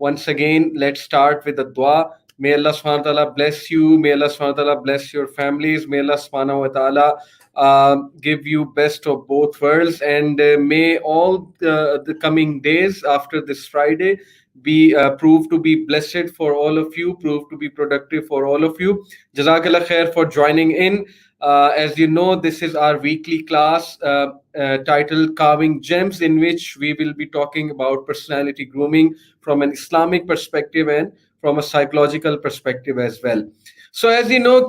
Once again, let's start with a dua. May Allah subhanahu wa ta'ala bless you. May Allah subhanahu wa ta'ala bless your families. May Allah subhanahu wa ta'ala give you best of both worlds, and may all the coming days after this Friday be proved to be blessed for all of you, proved to be productive for all of you. Jazakallah khair for joining in. As you know, this is our weekly class titled Carving Gems, in which we will be talking about personality grooming from an Islamic perspective and from a psychological perspective as well. So as you know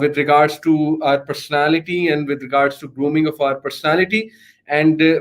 with regards to our personality and with regards to grooming of our personality. And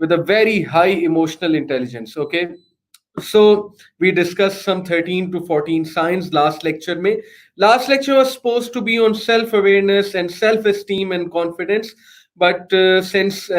with a very high emotional intelligence. Okay, so we discussed some 13 to 14 signs last lecture mein. Last lecture was supposed to be on self awareness and self esteem and confidence, but since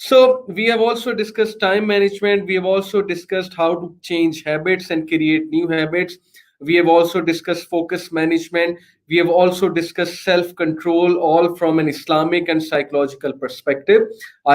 So we have also discussed time management. We have also discussed how to change habits and create new habits. We have also discussed focus management. We have also discussed self-control, all from an Islamic and psychological perspective. I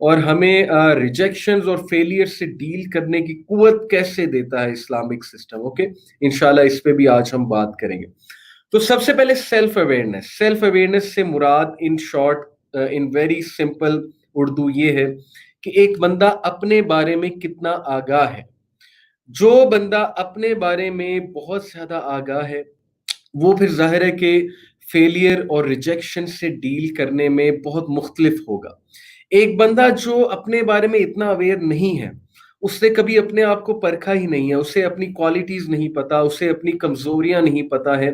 اور ہمیں ریجیکشنز اور failure سے deal کرنے کی قوت کیسے دیتا ہے اسلامک سسٹم. اوکے, انشاءاللہ اس پہ بھی آج ہم بات کریں گے. تو سب سے پہلے سیلف اویئرنیس سے مراد in short in very simple Urdu یہ ہے کہ ایک بندہ اپنے بارے میں کتنا آگاہ ہے. جو بندہ اپنے بارے میں بہت زیادہ آگاہ ہے وہ پھر ظاہر ہے کہ فیلئر اور ریجیکشن سے ڈیل کرنے میں بہت مختلف ہوگا. ایک بندہ جو اپنے بارے میں اتنا اویئر نہیں ہے, اس نے کبھی اپنے آپ کو پرکھا ہی نہیں ہے, اسے اپنی کوالٹیز نہیں پتا, اسے اپنی کمزوریاں نہیں پتا ہے,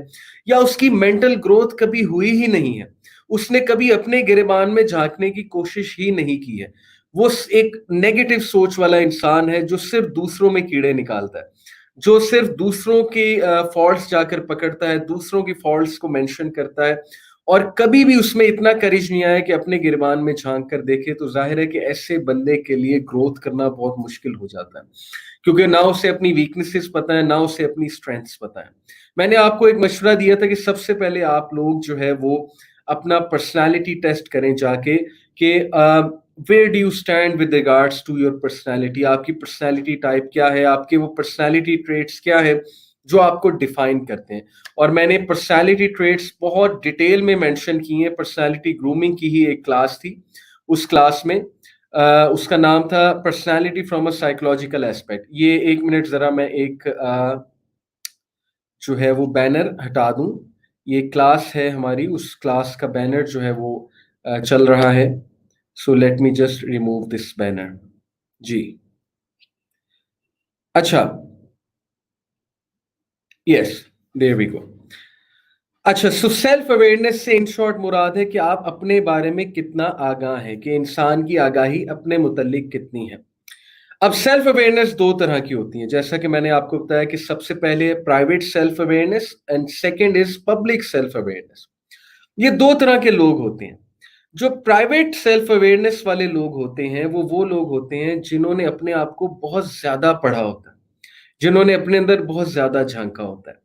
یا اس کی مینٹل گروتھ کبھی ہوئی ہی نہیں ہے, اس نے کبھی اپنے گریبان میں جھانکنے کی کوشش ہی نہیں کی ہے, وہ ایک نیگیٹو سوچ والا انسان ہے جو صرف دوسروں میں کیڑے نکالتا ہے, جو صرف دوسروں کی فالٹس جا کر پکڑتا ہے, دوسروں کی فالٹس کو مینشن کرتا ہے, اور کبھی بھی اس میں اتنا کریج نہیں آیا کہ اپنے گریبان میں جھانک کر دیکھے. تو ظاہر ہے کہ ایسے بندے کے لیے گروتھ کرنا بہت مشکل ہو جاتا ہے, کیونکہ نہ اسے اپنی ویکنیسز پتہ ہے, نہ اسے اپنی اسٹرینتھس پتہ ہے. میں نے آپ کو ایک مشورہ دیا تھا کہ سب سے پہلے آپ لوگ جو ہے وہ اپنا پرسنالٹی ٹیسٹ کریں جا کے کہ where do you stand with regards to your personality. آپ کی پرسنالٹی ٹائپ کیا ہے, آپ کے وہ پرسنالٹی ٹریٹس کیا ہے جو آپ کو ڈیفائن کرتے ہیں. اور میں نے پرسنالٹی ٹریٹس بہت ڈیٹیل میں مینشن کی ہیں. پرسنالٹی گرومنگ کی ہی ایک کلاس تھی, اس کلاس میں اس کا نام تھا personality from a psychological aspect. یہ 1 منٹ ذرا میں ایک جو ہے وہ بینر ہٹا دوں. یہ کلاس ہے ہماری, اس کلاس کا بینر جو ہے وہ چل رہا ہے. So let me just remove this banner. جی اچھا, یس دیر وی گو. اچھا, سو سیلف اویئرنیس سے ان شارٹ مراد ہے کہ آپ اپنے بارے میں کتنا آگاہ ہیں, کہ انسان کی آگاہی اپنے متعلق کتنی ہے. اب سیلف اویئرنیس 2 طرح کی ہوتی ہیں, جیسا کہ میں نے آپ کو بتایا کہ سب سے پہلے private self awareness and second is public self awareness. یہ 2 طرح کے لوگ ہوتے ہیں. جو پرائیویٹ سیلف اویئرنیس والے لوگ ہوتے ہیں وہ لوگ ہوتے ہیں جنہوں نے اپنے آپ کو بہت زیادہ پڑھا ہوتا ہے, جنہوں نے اپنے اندر بہت زیادہ جھانکا ہوتا ہے.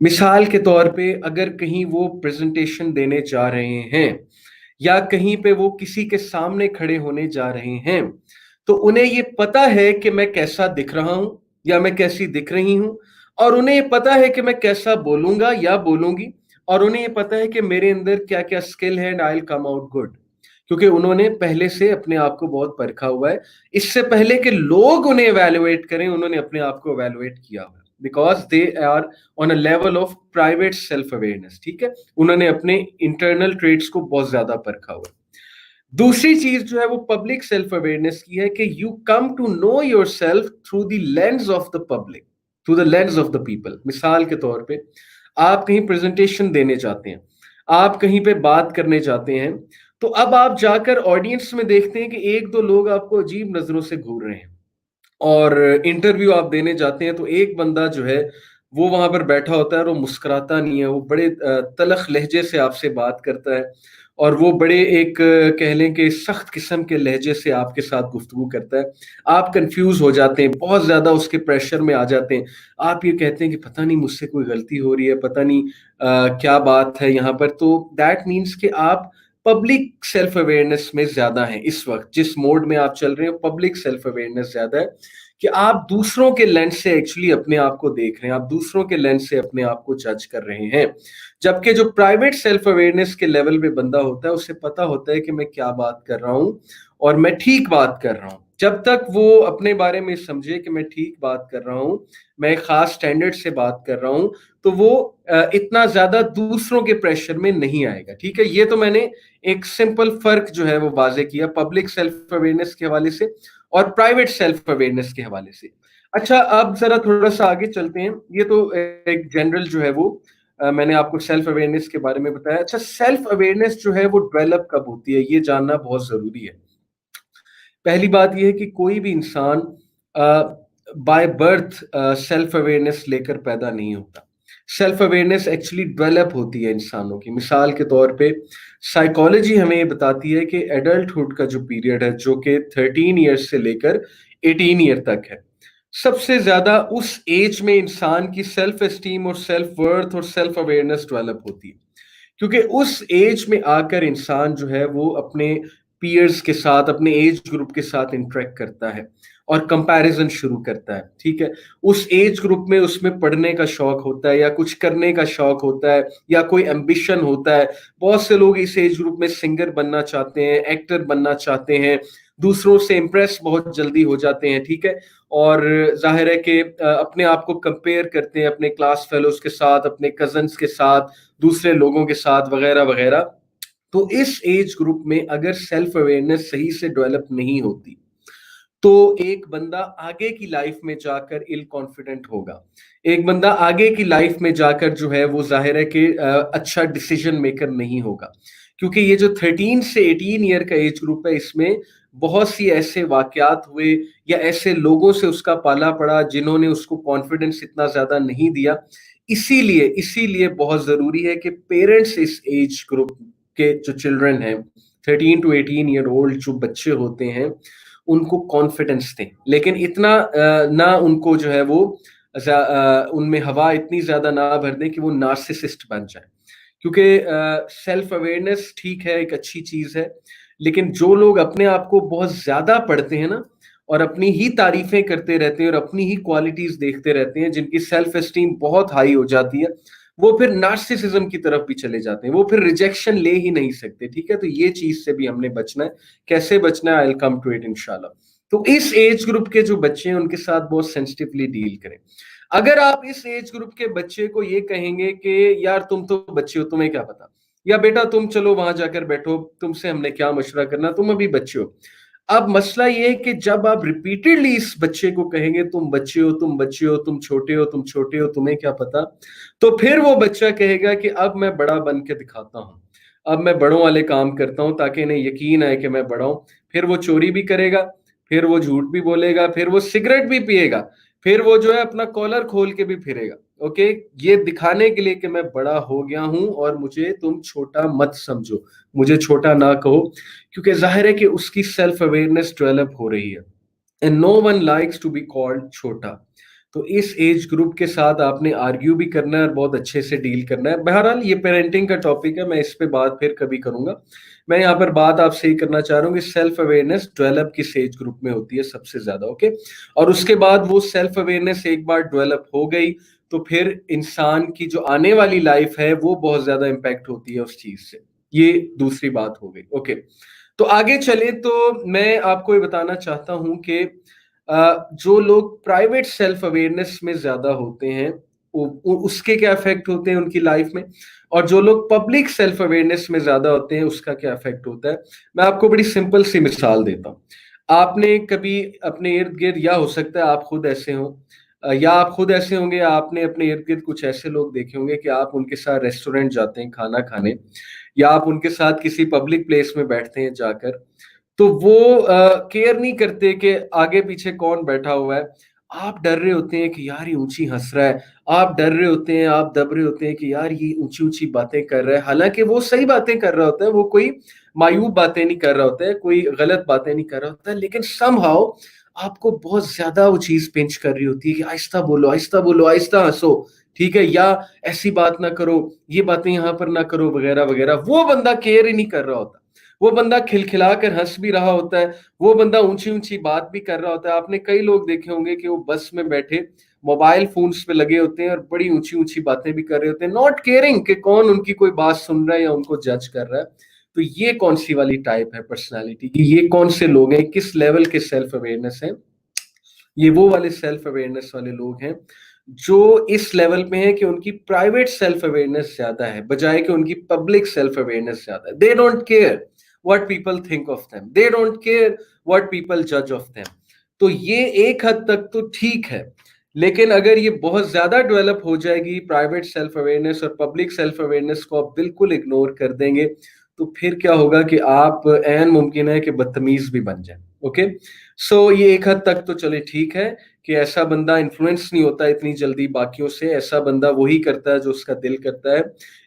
مثال کے طور پہ اگر کہیں وہ پریزنٹیشن دینے جا رہے ہیں یا کہیں پہ وہ کسی کے سامنے کھڑے ہونے جا رہے ہیں, تو انہیں یہ پتا ہے کہ میں کیسا دکھ رہا ہوں یا میں کیسی دکھ رہی ہوں, اور انہیں یہ پتا ہے کہ میں کیسا بولوں گا یا بولوں گی, اور انہیں یہ پتا ہے کہ میرے اندر کیا کیا اسکل ہے, and I will come out good, کیونکہ انہوں نے پہلے سے اپنے آپ کو بہت پرکھا ہوا ہے. اس سے پہلے کہ لوگ انہیں ایویلویٹ کریں, انہوں نے اپنے آپ کو ایویلویٹ کیا ہوا ہے, because they are on a level of private self awareness. ٹھیک ہے, انہوں نے اپنے انٹرنل ٹریٹس کو بہت زیادہ پرکھا ہوا ہے. دوسری چیز جو ہے وہ پبلک سیلف اویئرنیس کی ہے, کہ you come to know yourself through the lens of the public, through the lens of the people. مثال کے طور پہ آپ کہیں پریزنٹیشن دینے جاتے ہیں, آپ کہیں پہ بات کرنے جاتے ہیں, تو اب آپ جا کر آڈینس میں دیکھتے ہیں کہ 1-2 لوگ آپ کو عجیب نظروں سے گھور رہے ہیں, اور انٹرویو آپ دینے جاتے ہیں تو ایک بندہ جو ہے وہ وہاں پر بیٹھا ہوتا ہے اور وہ مسکراتا نہیں ہے, وہ بڑے تلخ لہجے سے آپ سے بات کرتا ہے, اور وہ بڑے ایک کہہ لیں کہ سخت قسم کے لہجے سے آپ کے ساتھ گفتگو کرتا ہے. آپ کنفیوز ہو جاتے ہیں, بہت زیادہ اس کے پریشر میں آ جاتے ہیں, آپ یہ کہتے ہیں کہ پتہ نہیں مجھ سے کوئی غلطی ہو رہی ہے, پتہ نہیں کیا بات ہے یہاں پر. تو دیٹ مینس کہ آپ پبلک سیلف اویئرنیس میں زیادہ ہیں. اس وقت جس موڈ میں آپ چل رہے ہیں پبلک سیلف اویئرنیس زیادہ ہے, کہ آپ دوسروں کے لینس سے ایکچولی اپنے آپ کو دیکھ رہے ہیں, آپ دوسروں کے لینس سے اپنے آپ کو جج کر رہے ہیں. جبکہ جو پرائیویٹ سیلف اویئرنیس کے لیول پہ بندہ ہوتا ہے, اسے پتا ہوتا ہے کہ میں کیا بات کر رہا ہوں اور میں ٹھیک بات کر رہا ہوں. جب تک وہ اپنے بارے میں سمجھے کہ میں ٹھیک بات کر رہا ہوں, میں ایک خاص سٹینڈرڈ سے بات کر رہا ہوں, تو وہ اتنا زیادہ دوسروں کے پریشر میں نہیں آئے گا. ٹھیک ہے, یہ تو میں نے ایک سمپل فرق جو ہے وہ واضح کیا پبلک سیلف اویئرنیس کے حوالے سے اور پرائیویٹ سیلف اویئرنیس کے حوالے سے. اچھا, اب ذرا تھوڑا سا آگے چلتے ہیں. یہ تو ایک جنرل جو ہے وہ میں نے آپ کو سیلف اویئرنیس کے بارے میں بتایا. اچھا, سیلف اویئرنیس جو ہے وہ ڈیولپ کب ہوتی ہے, یہ جاننا بہت ضروری ہے. پہلی بات یہ ہے کہ کوئی بھی انسان بائی برتھ سیلف اویئرنیس لے کر پیدا نہیں ہوتا. سیلف اویئرنیس ایکچولی ڈیولپ ہوتی ہے انسانوں کی. مثال کے طور پہ سائیکالوجی ہمیں یہ بتاتی ہے کہ ایڈلٹہڈ کا جو پیریڈ ہے, جو کہ 13 ایئرس سے لے کر 18 ایئر تک ہے, سب سے زیادہ اس ایج میں انسان کی سیلف اسٹیم اور سیلف ورتھ اور سیلف اویئرنیس ڈیولپ ہوتی ہے, کیونکہ اس ایج میں آ کر انسان جو ہے وہ اپنے پیئرز کے ساتھ اپنے ایج گروپ کے ساتھ انٹریکٹ کرتا ہے اور کمپیریزن شروع کرتا ہے. ٹھیک ہے, اس ایج گروپ میں اس میں پڑھنے کا شوق ہوتا ہے یا کچھ کرنے کا شوق ہوتا ہے یا کوئی ایمبیشن ہوتا ہے. بہت سے لوگ اس ایج گروپ میں سنگر بننا چاہتے ہیں, ایکٹر بننا چاہتے ہیں, دوسروں سے امپریس بہت جلدی ہو جاتے ہیں. ٹھیک ہے, اور ظاہر ہے کہ اپنے آپ کو کمپیئر کرتے ہیں اپنے کلاس فیلوز کے ساتھ, اپنے کزنس کے ساتھ, دوسرے لوگوں کے ساتھ وغیرہ وغیرہ. تو اس ایج گروپ میں اگر سیلف اویئرنیس صحیح سے ڈیولپ نہیں ہوتی تو ایک بندہ آگے کی لائف میں جا کر ال کانفیڈنٹ ہوگا. ایک بندہ آگے کی لائف میں جا کر جو ہے وہ ظاہر ہے کہ اچھا ڈیسیجن میکر نہیں ہوگا, کیونکہ یہ جو 13 سے 18 ایئر کا ایج گروپ ہے اس میں بہت سی ایسے واقعات ہوئے یا ایسے لوگوں سے اس کا پالا پڑا جنہوں نے اس کو کانفیڈنس اتنا زیادہ نہیں دیا. اسی لیے بہت ضروری ہے کہ پیرنٹس اس ایج گروپ کے جو چلڈرن ہیں 13 to 18 ایئر اولڈ جو بچے ہوتے ہیں ان کو کانفیڈنس دیں, لیکن اتنا نہ ان کو جو ہے وہ ان میں ہوا اتنی زیادہ نہ بھر دیں کہ وہ نارسسسٹ بن جائیں. کیونکہ سیلف اویئرنیس ٹھیک ہے, ایک اچھی چیز ہے, لیکن جو لوگ اپنے آپ کو بہت زیادہ پڑھتے ہیں نا اور اپنی ہی تعریفیں کرتے رہتے ہیں اور اپنی ہی کوالٹیز دیکھتے رہتے ہیں, جن کی سیلف اسٹیم بہت ہائی ہو جاتی ہے, وہ پھر نارسسزم کی طرف بھی چلے جاتے ہیں, وہ پھر ریجیکشن لے ہی نہیں سکتے. ٹھیک ہے, تو یہ چیز سے بھی ہم نے بچنا ہے. کیسے بچنا ہے, I'll come to it انشاءاللہ. تو اس ایج گروپ کے جو بچے ہیں ان کے ساتھ بہت سینسٹیولی ڈیل کریں. اگر آپ اس ایج گروپ کے بچے کو یہ کہیں گے کہ یار تم تو بچے ہو, تمہیں کیا پتا, یا بیٹا تم چلو وہاں جا کر بیٹھو, تم سے ہم نے کیا مشورہ کرنا, تم ابھی بچے ہو. اب مسئلہ یہ ہے کہ جب آپ ریپیٹڈلی اس بچے کو کہیں گے تم بچے ہو, تم بچے ہو, تم چھوٹے ہو, تم چھوٹے ہو, تمہیں کیا پتا, تو پھر وہ بچہ کہے گا کہ اب میں بڑا بن کے دکھاتا ہوں, اب میں بڑوں والے کام کرتا ہوں تاکہ انہیں یقین آئے کہ میں بڑا ہوں. پھر وہ چوری بھی کرے گا, پھر وہ جھوٹ بھی بولے گا, پھر وہ سگریٹ بھی پیے گا, پھر وہ جو ہے اپنا کالر کھول کے بھی پھرے گا. اوکے, یہ دکھانے کے لیے کہ میں بڑا ہو گیا ہوں اور مجھے تم چھوٹا مت سمجھو, مجھے چھوٹا نہ کہو, کیونکہ ظاہر ہے کہ اس کی سیلف اویئرنیس ڈیولپ ہو رہی ہے. And no one likes to be called چھوٹا. تو اس ایج گروپ کے ساتھ آپ نے آرگیو بھی کرنا ہے اور بہت اچھے سے ڈیل کرنا ہے. بہرحال یہ پیرنٹنگ کا ٹاپک ہے, میں اس پہ بات پھر کبھی کروں گا. میں یہاں پر بات آپ سے ہی کرنا چاہ رہا ہوں کہ سیلف اویئرنیس ڈیولپ کس ایج گروپ میں ہوتی ہے سب سے زیادہ. اوکے, اور اس کے بعد وہ سیلف اویئرنیس ایک بار ڈیولپ ہو گئی تو پھر انسان کی جو آنے والی لائف ہے وہ بہت زیادہ امپیکٹ ہوتی ہے اس چیز سے. یہ دوسری بات ہو گئی. اوکے, تو آگے چلیں تو میں آپ کو یہ بتانا چاہتا ہوں کہ جو لوگ پرائیویٹ سیلف اویئرنیس میں زیادہ ہوتے ہیں اس کے کیا افیکٹ ہوتے ہیں ان کی لائف میں, اور جو لوگ پبلک سیلف اویئرنیس میں زیادہ ہوتے ہیں اس کا کیا افیکٹ ہوتا ہے. میں آپ کو بڑی سمپل سی مثال دیتا ہوں. آپ نے کبھی اپنے ارد گرد, یا ہو سکتا ہے آپ خود ایسے ہوں, یا آپ خود ایسے ہوں گے, آپ نے اپنے ارد گرد کچھ ایسے لوگ دیکھے ہوں گے کہ آپ ان کے ساتھ ریسٹورینٹ جاتے ہیں کھانا کھانے, یا آپ ان کے ساتھ کسی پبلک پلیس میں بیٹھتے ہیں جا کر, تو وہ کیئر نہیں کرتے کہ آگے پیچھے کون بیٹھا ہوا ہے. آپ ڈر رہے ہوتے ہیں کہ یار یہ اونچی ہنس رہا ہے, آپ ڈر رہے ہوتے ہیں, آپ دب رہے ہوتے ہیں کہ یار یہ اونچی اونچی باتیں کر رہا ہے, حالانکہ وہ صحیح باتیں کر رہا ہوتا ہے, وہ کوئی معیوب باتیں نہیں کر رہا ہوتا ہے, کوئی غلط باتیں نہیں کر رہا ہوتا ہے, لیکن سم ہاؤ آپ کو بہت زیادہ وہ چیز پنچ کر رہی ہوتی ہے کہ آہستہ بولو, آہستہ بولو, آہستہ ہنسو, ٹھیک ہے, یا ایسی بات نہ کرو, یہ باتیں یہاں پر نہ کرو وغیرہ وغیرہ. وہ بندہ کیئر ہی نہیں کر رہا ہوتا, وہ بندہ کھلکھلا کر ہنس بھی رہا ہوتا ہے, وہ بندہ اونچی اونچی بات بھی کر رہا ہوتا ہے. آپ نے کئی لوگ دیکھے ہوں گے کہ وہ بس میں بیٹھے موبائل فونز پہ لگے ہوتے ہیں اور بڑی اونچی اونچی باتیں بھی کر رہے ہوتے ہیں, ناٹ کیئرنگ کہ کون ان کی کوئی بات سن رہا ہے یا ان کو جج کر رہا ہے. تو یہ کون سی والی ٹائپ ہے پرسنالٹی کی, یہ کون سے لوگ ہیں, کس لیول کے سیلف اویئرنیس ہیں. یہ وہ والے سیلف اویئرنیس والے لوگ ہیں جو اس لیول پہ ہیں کہ ان کی پرائیویٹ سیلف اویئرنیس زیادہ ہے بجائے کہ ان کی پبلک سیلف اویئرنیس زیادہ ہے. They don't care what people think of them, they don't care what people judge of them. تو یہ ایک حد تک تو ٹھیک ہے, لیکن اگر یہ بہت زیادہ ڈیولپ ہو جائے گی پرائیویٹ سیلف اویئرنیس اور پبلک سیلف اویئرنیس کو آپ بالکل اگنور کر دیں گے, تو پھر کیا ہوگا کہ آپ عین ممکن ہے کہ بدتمیز بھی بن جائیں. اوکے, سو یہ ایک حد تک تو چلے ٹھیک ہے کہ ایسا بندہ انفلوئنس نہیں ہوتا اتنی جلدی باقیوں سے, ایسا بندہ وہی کرتا ہے جو اس کا دل کرتا ہے.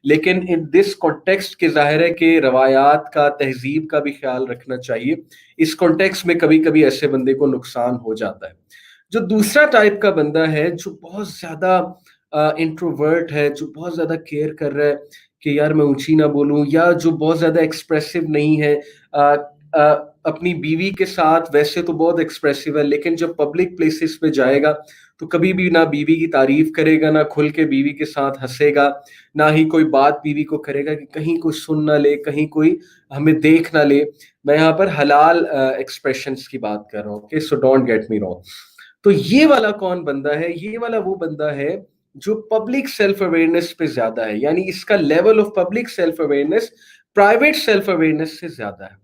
لیکن ان دس کانٹیکسٹ کے ظاہر ہے کہ روایات کا, تہذیب کا بھی خیال رکھنا چاہیے. اس کانٹیکسٹ میں کبھی کبھی ایسے بندے کو نقصان ہو جاتا ہے. جو دوسرا ٹائپ کا بندہ ہے جو بہت زیادہ انٹروورٹ ہے, جو بہت زیادہ کیئر کر رہا ہے کہ یار میں اونچی نہ بولوں, یا جو بہت زیادہ ایکسپریسو نہیں ہے, اپنی بیوی کے ساتھ ویسے تو بہت ایکسپریسو ہے، لیکن جب پبلک پلیسز پہ جائے گا تو کبھی بھی نہ بیوی کی تعریف کرے گا، نہ کھل کے بیوی کے ساتھ ہنسے گا، نہ ہی کوئی بات بیوی کو کرے گا کہ کہیں کوئی سن نہ لے، کہیں کوئی ہمیں دیکھ نہ لے۔ میں یہاں پر حلال ایکسپریشنز کی بات کر رہا ہوں، کہ so don't get me wrong. تو یہ والا کون بندہ ہے؟ یہ والا وہ بندہ ہے جو پبلک سیلف اویئرنیس پہ زیادہ ہے، یعنی اس کا level of public self awareness private self awareness سے زیادہ ہے۔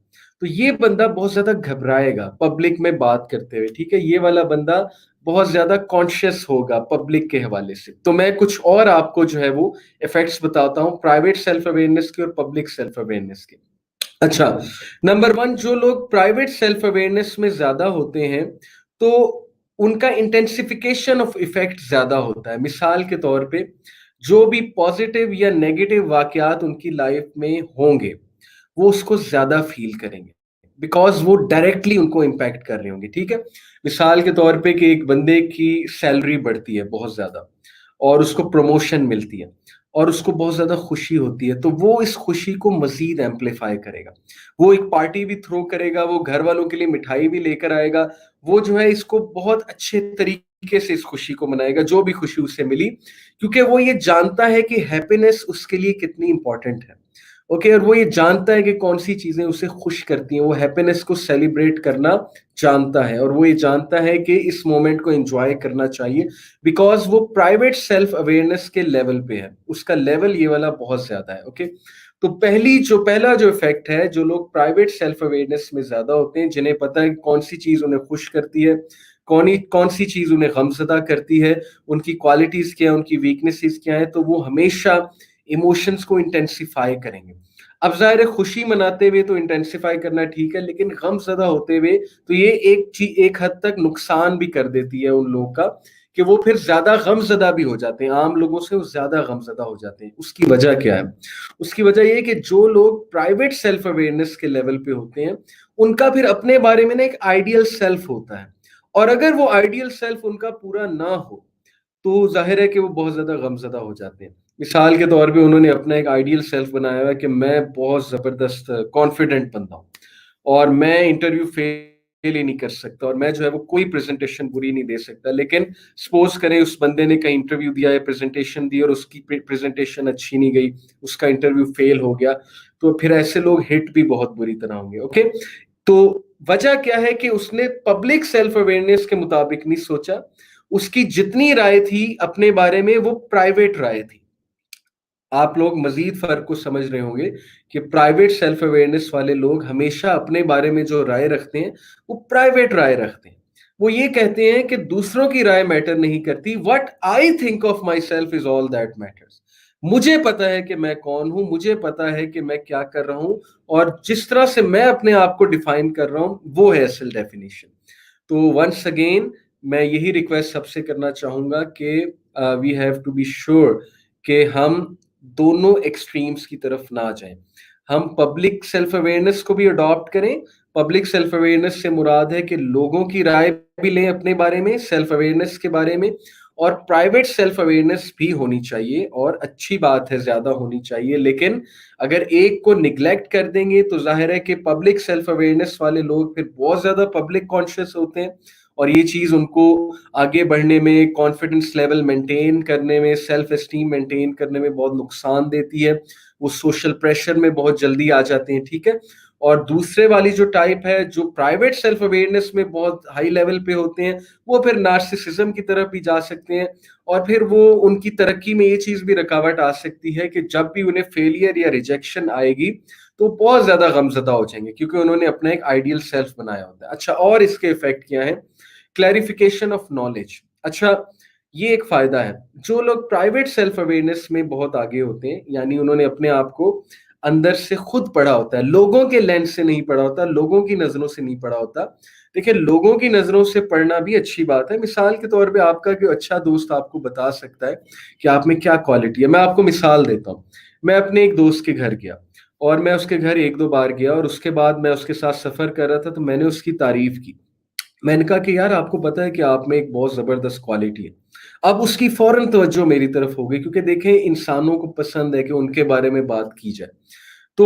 تو یہ بندہ بہت زیادہ گھبرائے گا پبلک میں بات کرتے ہوئے، ٹھیک ہے؟ یہ والا بندہ بہت زیادہ کانشیس ہوگا پبلک کے حوالے سے۔ تو میں کچھ اور آپ کو جو ہے وہ ایفیکٹس بتاتا ہوں پرائیویٹ سیلف اویئرنیس کے اور پبلک سیلف اویئرنیس کے۔ اچھا، نمبر 1، جو لوگ پرائیویٹ سیلف اویئرنیس میں زیادہ ہوتے ہیں تو ان کا انٹینسیفیکیشن آف ایفیکٹ زیادہ ہوتا ہے۔ مثال کے طور پہ جو بھی پازیٹیو یا نیگیٹو واقعات ان کی لائف میں ہوں گے وہ اس کو زیادہ فیل کریں گے، بیکاز وہ ڈائریکٹلی ان کو امپیکٹ کر رہے ہوں گے، ٹھیک ہے؟ مثال کے طور پہ کہ ایک بندے کی سیلری بڑھتی ہے بہت زیادہ اور اس کو پروموشن ملتی ہے اور اس کو بہت زیادہ خوشی ہوتی ہے، تو وہ اس خوشی کو مزید ایمپلیفائی کرے گا، وہ ایک پارٹی بھی تھرو کرے گا، وہ گھر والوں کے لیے مٹھائی بھی لے کر آئے گا، وہ جو ہے اس کو بہت اچھے طریقے سے اس خوشی کو منائے گا جو بھی خوشی اسے ملی، کیونکہ وہ یہ جانتا ہے کہ ہیپینس اس کے لیے کتنی امپورٹنٹ ہے، اوکے؟ اور وہ یہ جانتا ہے کہ کون سی چیزیں اسے خوش کرتی ہیں، وہ ہیپینس کو سیلیبریٹ کرنا جانتا ہے، اور وہ یہ جانتا ہے کہ اس مومنٹ کو انجوائے کرنا چاہیے، بیکاز وہ پرائیویٹ سیلف اویئرنیس کے لیول پہ ہے، اس کا لیول یہ والا بہت زیادہ ہے، اوکے؟ تو پہلا جو افیکٹ ہے، جو لوگ پرائیویٹ سیلف اویئرنیس میں زیادہ ہوتے ہیں، جنہیں پتہ ہے کہ کون سی چیز انہیں خوش کرتی ہے، کون سی چیز انہیں غمزدہ کرتی ہے، ان کی کوالٹیز کیا ہیں، ان کی ویکنیسز کیا ہیں، تو وہ ہمیشہ ایموشنز کو انٹینسیفائی کریں گے۔ اب ظاہر ہے خوشی مناتے ہوئے تو انٹینسیفائی کرنا ٹھیک ہے، لیکن غم زدہ ہوتے ہوئے تو یہ ایک حد تک نقصان بھی کر دیتی ہے ان لوگوں کا، کہ وہ پھر زیادہ غم زدہ بھی ہو جاتے ہیں، عام لوگوں سے وہ زیادہ غم زدہ ہو جاتے ہیں۔ اس کی وجہ کیا ہے؟ اس کی وجہ یہ کہ جو لوگ پرائیویٹ سیلف اویئرنیس کے لیول پہ ہوتے ہیں ان کا پھر اپنے بارے میں نا ایک آئیڈیل سیلف ہوتا ہے، اور اگر وہ آئیڈیل سیلف ان کا پورا نہ ہو تو ظاہر ہے کہ وہ بہت زیادہ غمزدہ ہو جاتے ہیں۔ مثال کے طور پہ انہوں نے اپنا ایک آئیڈیل سیلف بنایا ہوا ہے کہ میں بہت زبردست کانفیڈنٹ بندہ ہوں اور میں انٹرویو فیل ہی نہیں کر سکتا، اور میں جو ہے وہ کوئی پریزنٹیشن بری نہیں دے سکتا، لیکن سپوز کریں اس بندے نے کہیں انٹرویو دیا ہے، پریزنٹیشن دی اور اس کی پریزنٹیشن اچھی نہیں گئی، اس کا انٹرویو فیل ہو گیا، تو پھر ایسے لوگ ہٹ بھی بہت بری طرح ہوں گے، اوکے؟ تو وجہ کیا ہے کہ اس نے پبلک سیلف اویئرنیس کے مطابق نہیں سوچا، اس کی جتنی رائے تھی اپنے بارے میں وہ پرائیویٹ رائے تھی۔ آپ لوگ مزید فرق کو سمجھ رہے ہوں گے کہ پرائیویٹ سیلف اویئرنیس والے لوگ ہمیشہ اپنے بارے میں جو رائے رکھتے ہیں وہ پرائیویٹ رائے رکھتے ہیں، وہ یہ کہتے ہیں کہ دوسروں کی رائے میٹر نہیں کرتی، what I think of myself is all that matters, مجھے پتا ہے کہ میں کون ہوں، مجھے پتا ہے کہ میں کیا کر رہا ہوں، اور جس طرح سے میں اپنے آپ کو ڈیفائن کر رہا ہوں وہ ہے اصل ڈیفینیشن۔ تو ونس اگین میں یہی ریکویسٹ سب سے کرنا چاہوں گا کہ we have to be sure کہ ہم دونوں ایکسٹریمز کی طرف نہ جائیں، ہم پبلک سیلف اویئرنیس کو بھی اڈاپٹ کریں۔ پبلک سیلف اویئرنیس سے مراد ہے کہ لوگوں کی رائے بھی لیں اپنے بارے میں، سیلف اویئرنیس کے بارے میں، اور پرائیویٹ سیلف اویئرنیس بھی ہونی چاہیے، اور اچھی بات ہے زیادہ ہونی چاہیے، لیکن اگر ایک کو نگلیکٹ کر دیں گے تو ظاہر ہے کہ پبلک سیلف اویئرنیس والے لوگ پھر بہت زیادہ پبلک کانشیس ہوتے ہیں، اور یہ چیز ان کو آگے بڑھنے میں، کانفیڈنس لیول مینٹین کرنے میں، سیلف اسٹیم مینٹین کرنے میں بہت نقصان دیتی ہے، وہ سوشل پریشر میں بہت جلدی آ جاتے ہیں، ٹھیک ہے؟ اور دوسرے والی جو ٹائپ ہے جو پرائیویٹ سیلف اویئرنیس میں بہت ہائی لیول پہ ہوتے ہیں، وہ پھر نارسسزم کی طرف بھی جا سکتے ہیں، اور پھر وہ ان کی ترقی میں یہ چیز بھی رکاوٹ آ سکتی ہے کہ جب بھی انہیں فیلئر یا ریجیکشن آئے گی تو بہت زیادہ غمزدہ ہو جائیں گے، کیونکہ انہوں نے اپنا ایک آئیڈیل سیلف بنایا ہوتا ہے۔ اچھا، اور اس کے افیکٹ کیا ہیں؟ Clarification of knowledge. اچھا، یہ ایک فائدہ ہے، جو لوگ پرائیویٹ سیلف اویئرنیس میں بہت آگے ہوتے ہیں، یعنی انہوں نے اپنے آپ کو اندر سے خود پڑھا ہوتا ہے، لوگوں کے لینس سے نہیں پڑھا ہوتا، لوگوں کی نظروں سے نہیں پڑھا ہوتا۔ دیکھیں، لوگوں کی نظروں سے پڑھنا بھی اچھی بات ہے، مثال کے طور پہ آپ کا کوئی اچھا دوست آپ کو بتا سکتا ہے کہ آپ میں کیا کوالٹی ہے۔ میں آپ کو مثال دیتا ہوں، میں اپنے ایک دوست کے گھر گیا، اور میں اس کے گھر ایک دو بار گیا، اور اس کے بعد میں اس کے ساتھ سفر کر رہا تھا تو میں نے اس کی تعریف کی، میں نے کہا کہ یار آپ کو پتا ہے کہ آپ میں ایک بہت زبردست کوالٹی ہے۔ اب اس کی فوراً توجہ میری طرف ہو گئی، کیونکہ دیکھیں انسانوں کو پسند ہے کہ ان کے بارے میں بات کی جائے، تو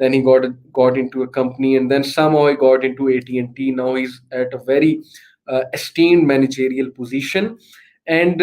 then he got into a company, and then somehow he got into AT&T. Now he's at a very esteemed managerial position. and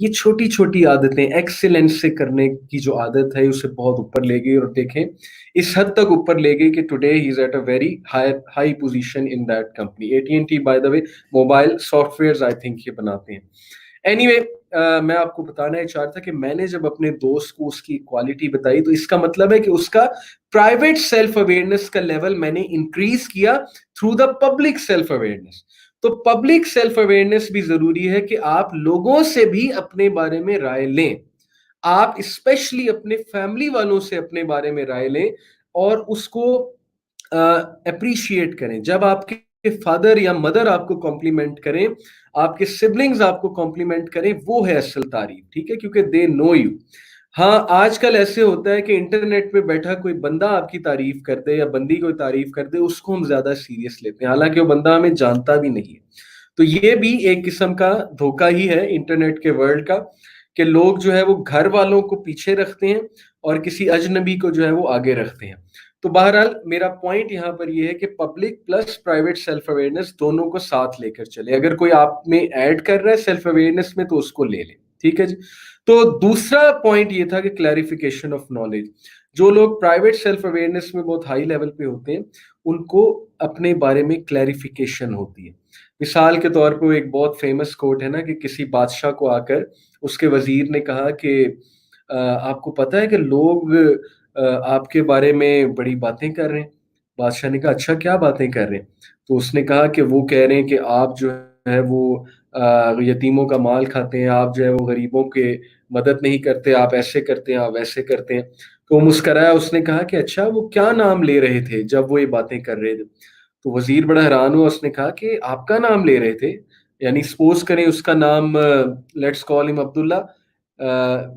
یہ چھوٹی چھوٹی عادتیں ایکسیلنس سے کرنے کی جو عادت ہے اسے بہت اوپر لے گئی، اور دیکھیں اس حد تک اوپر لے گئی کہ today he is at a very high position in that company. AT&T by the way mobile softwares I think یہ بناتے ہیں. اینی وے میں آپ کو بتانا یہ چاہ رہا تھا کہ میں نے جب اپنے دوست کو اس کی کوالٹی بتائی تو اس کا مطلب ہے کہ اس کا پرائیویٹ سیلف اویئرنیس کا لیول میں نے انکریز کیا through the public self awareness. تو پبلک سیلف اویئرنیس بھی ضروری ہے کہ آپ لوگوں سے بھی اپنے بارے میں رائے لیں، آپ اسپیشلی اپنے فیملی والوں سے اپنے بارے میں رائے لیں اور اس کو اپریشیٹ کریں. جب آپ کے فادر یا مدر آپ کو کمپلیمنٹ کریں، آپ کے سبلنگز آپ کو کمپلیمنٹ کریں، وہ ہے اصل تعریف، ٹھیک ہے، کیونکہ دے نو یو. ہاں آج کل ایسے ہوتا ہے کہ انٹرنیٹ پہ بیٹھا کوئی بندہ آپ کی تعریف کر دے یا بندی کوئی تعریف کر دے، اس کو ہم زیادہ سیریس لیتے ہیں، حالانکہ وہ بندہ ہمیں جانتا بھی نہیں ہے. تو یہ بھی ایک قسم کا دھوکہ ہی ہے انٹرنیٹ کے ورلڈ کا، کہ لوگ جو ہے وہ گھر والوں کو پیچھے رکھتے ہیں اور کسی اجنبی کو جو ہے وہ آگے رکھتے ہیں. تو بہرحال میرا پوائنٹ یہاں پر یہ ہے کہ public plus private self awareness دونوں کو ساتھ لے کر چلے. اگر کوئی آپ میں ایڈ کر رہا ہے سیلف اویئرنیس میں تو اس کو لے لیں، ٹھیک ہے جی. تو دوسرا پوائنٹ یہ تھا کہ کلیریفیکیشن آف نالج. جو لوگ پرائیویٹ سیلف اویئرنیس میں بہت ہائی لیول پہ ہوتے ہیں ان کو اپنے بارے میں کلیریفیکیشن ہوتی ہے. مثال کے طور پہ ایک بہت فیمس کوٹ ہے نا کہ کسی بادشاہ کو آ کر اس کے وزیر نے کہا کہ آپ کو پتہ ہے کہ لوگ آپ کے بارے میں بڑی باتیں کر رہے ہیں. بادشاہ نے کہا اچھا کیا باتیں کر رہے ہیں؟ تو اس نے کہا کہ وہ کہہ رہے ہیں کہ آپ جو ہے وہ یتیموں کا مال کھاتے ہیں، آپ جو ہے وہ غریبوں کے مدد نہیں کرتے، آپ ایسے کرتے ہیں، آپ ویسے کرتے ہیں. تو وہ مسکرایا، اس نے کہا کہ اچھا وہ کیا نام لے رہے تھے جب وہ یہ باتیں کر رہے تھے؟ تو وزیر بڑا حیران ہوا، اس نے کہا کہ آپ کا نام لے رہے تھے، یعنی سپوز کریں اس کا نام لیٹس کال ہم عبداللہ.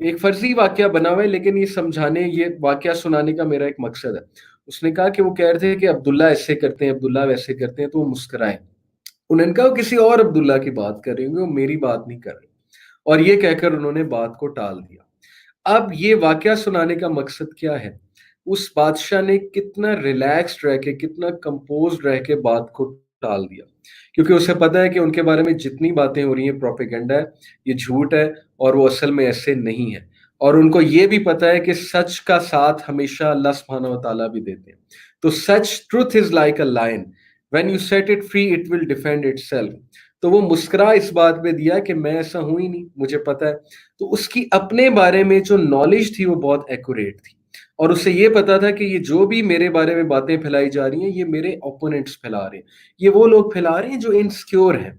ایک فرضی واقعہ بنا ہوا ہے لیکن یہ سمجھانے، یہ واقعہ سنانے کا میرا ایک مقصد ہے. اس نے کہا کہ وہ کہہ رہے تھے کہ عبداللہ ایسے کرتے ہیں، عبداللہ ویسے کرتے ہیں، تو وہ مسکرائے. انہوں نے کہا وہ کسی اور عبداللہ کی بات کر رہے ہوں گے، وہ میری بات نہیں کر رہے. اور یہ کہہ کر انہوں نے بات کو ٹال دیا. اب یہ واقعہ سنانے کا مقصد کیا ہے؟ اس بادشاہ نے کتنا ریلیکسڈ رہ کے، کتنا کمپوزڈ رہ کے بات کو ٹال دیا، کیونکہ اسے پتا ہے کہ ان کے بارے میں جتنی باتیں ہو رہی ہیں پروپیگنڈا ہے، یہ جھوٹ ہے اور وہ اصل میں ایسے نہیں ہے. اور ان کو یہ بھی پتا ہے کہ سچ کا ساتھ ہمیشہ اللہ سبحانہ و تعالیٰ بھی دیتے ہیں. تو سچ truth is like a lion, when you set it free it will defend itself. تو وہ مسکرا اس بات پہ دیا کہ میں ایسا ہوں ہی نہیں، مجھے پتا ہے. تو اس کی اپنے بارے میں جو نالج تھی وہ بہت ایکوریٹ تھی، اور اسے یہ پتا تھا کہ یہ جو بھی میرے بارے میں باتیں پھیلائی جا رہی ہیں یہ میرے اوپوننٹس پھیلا رہے ہیں، یہ وہ لوگ پھیلا رہے ہیں جو انسیکیور ہیں.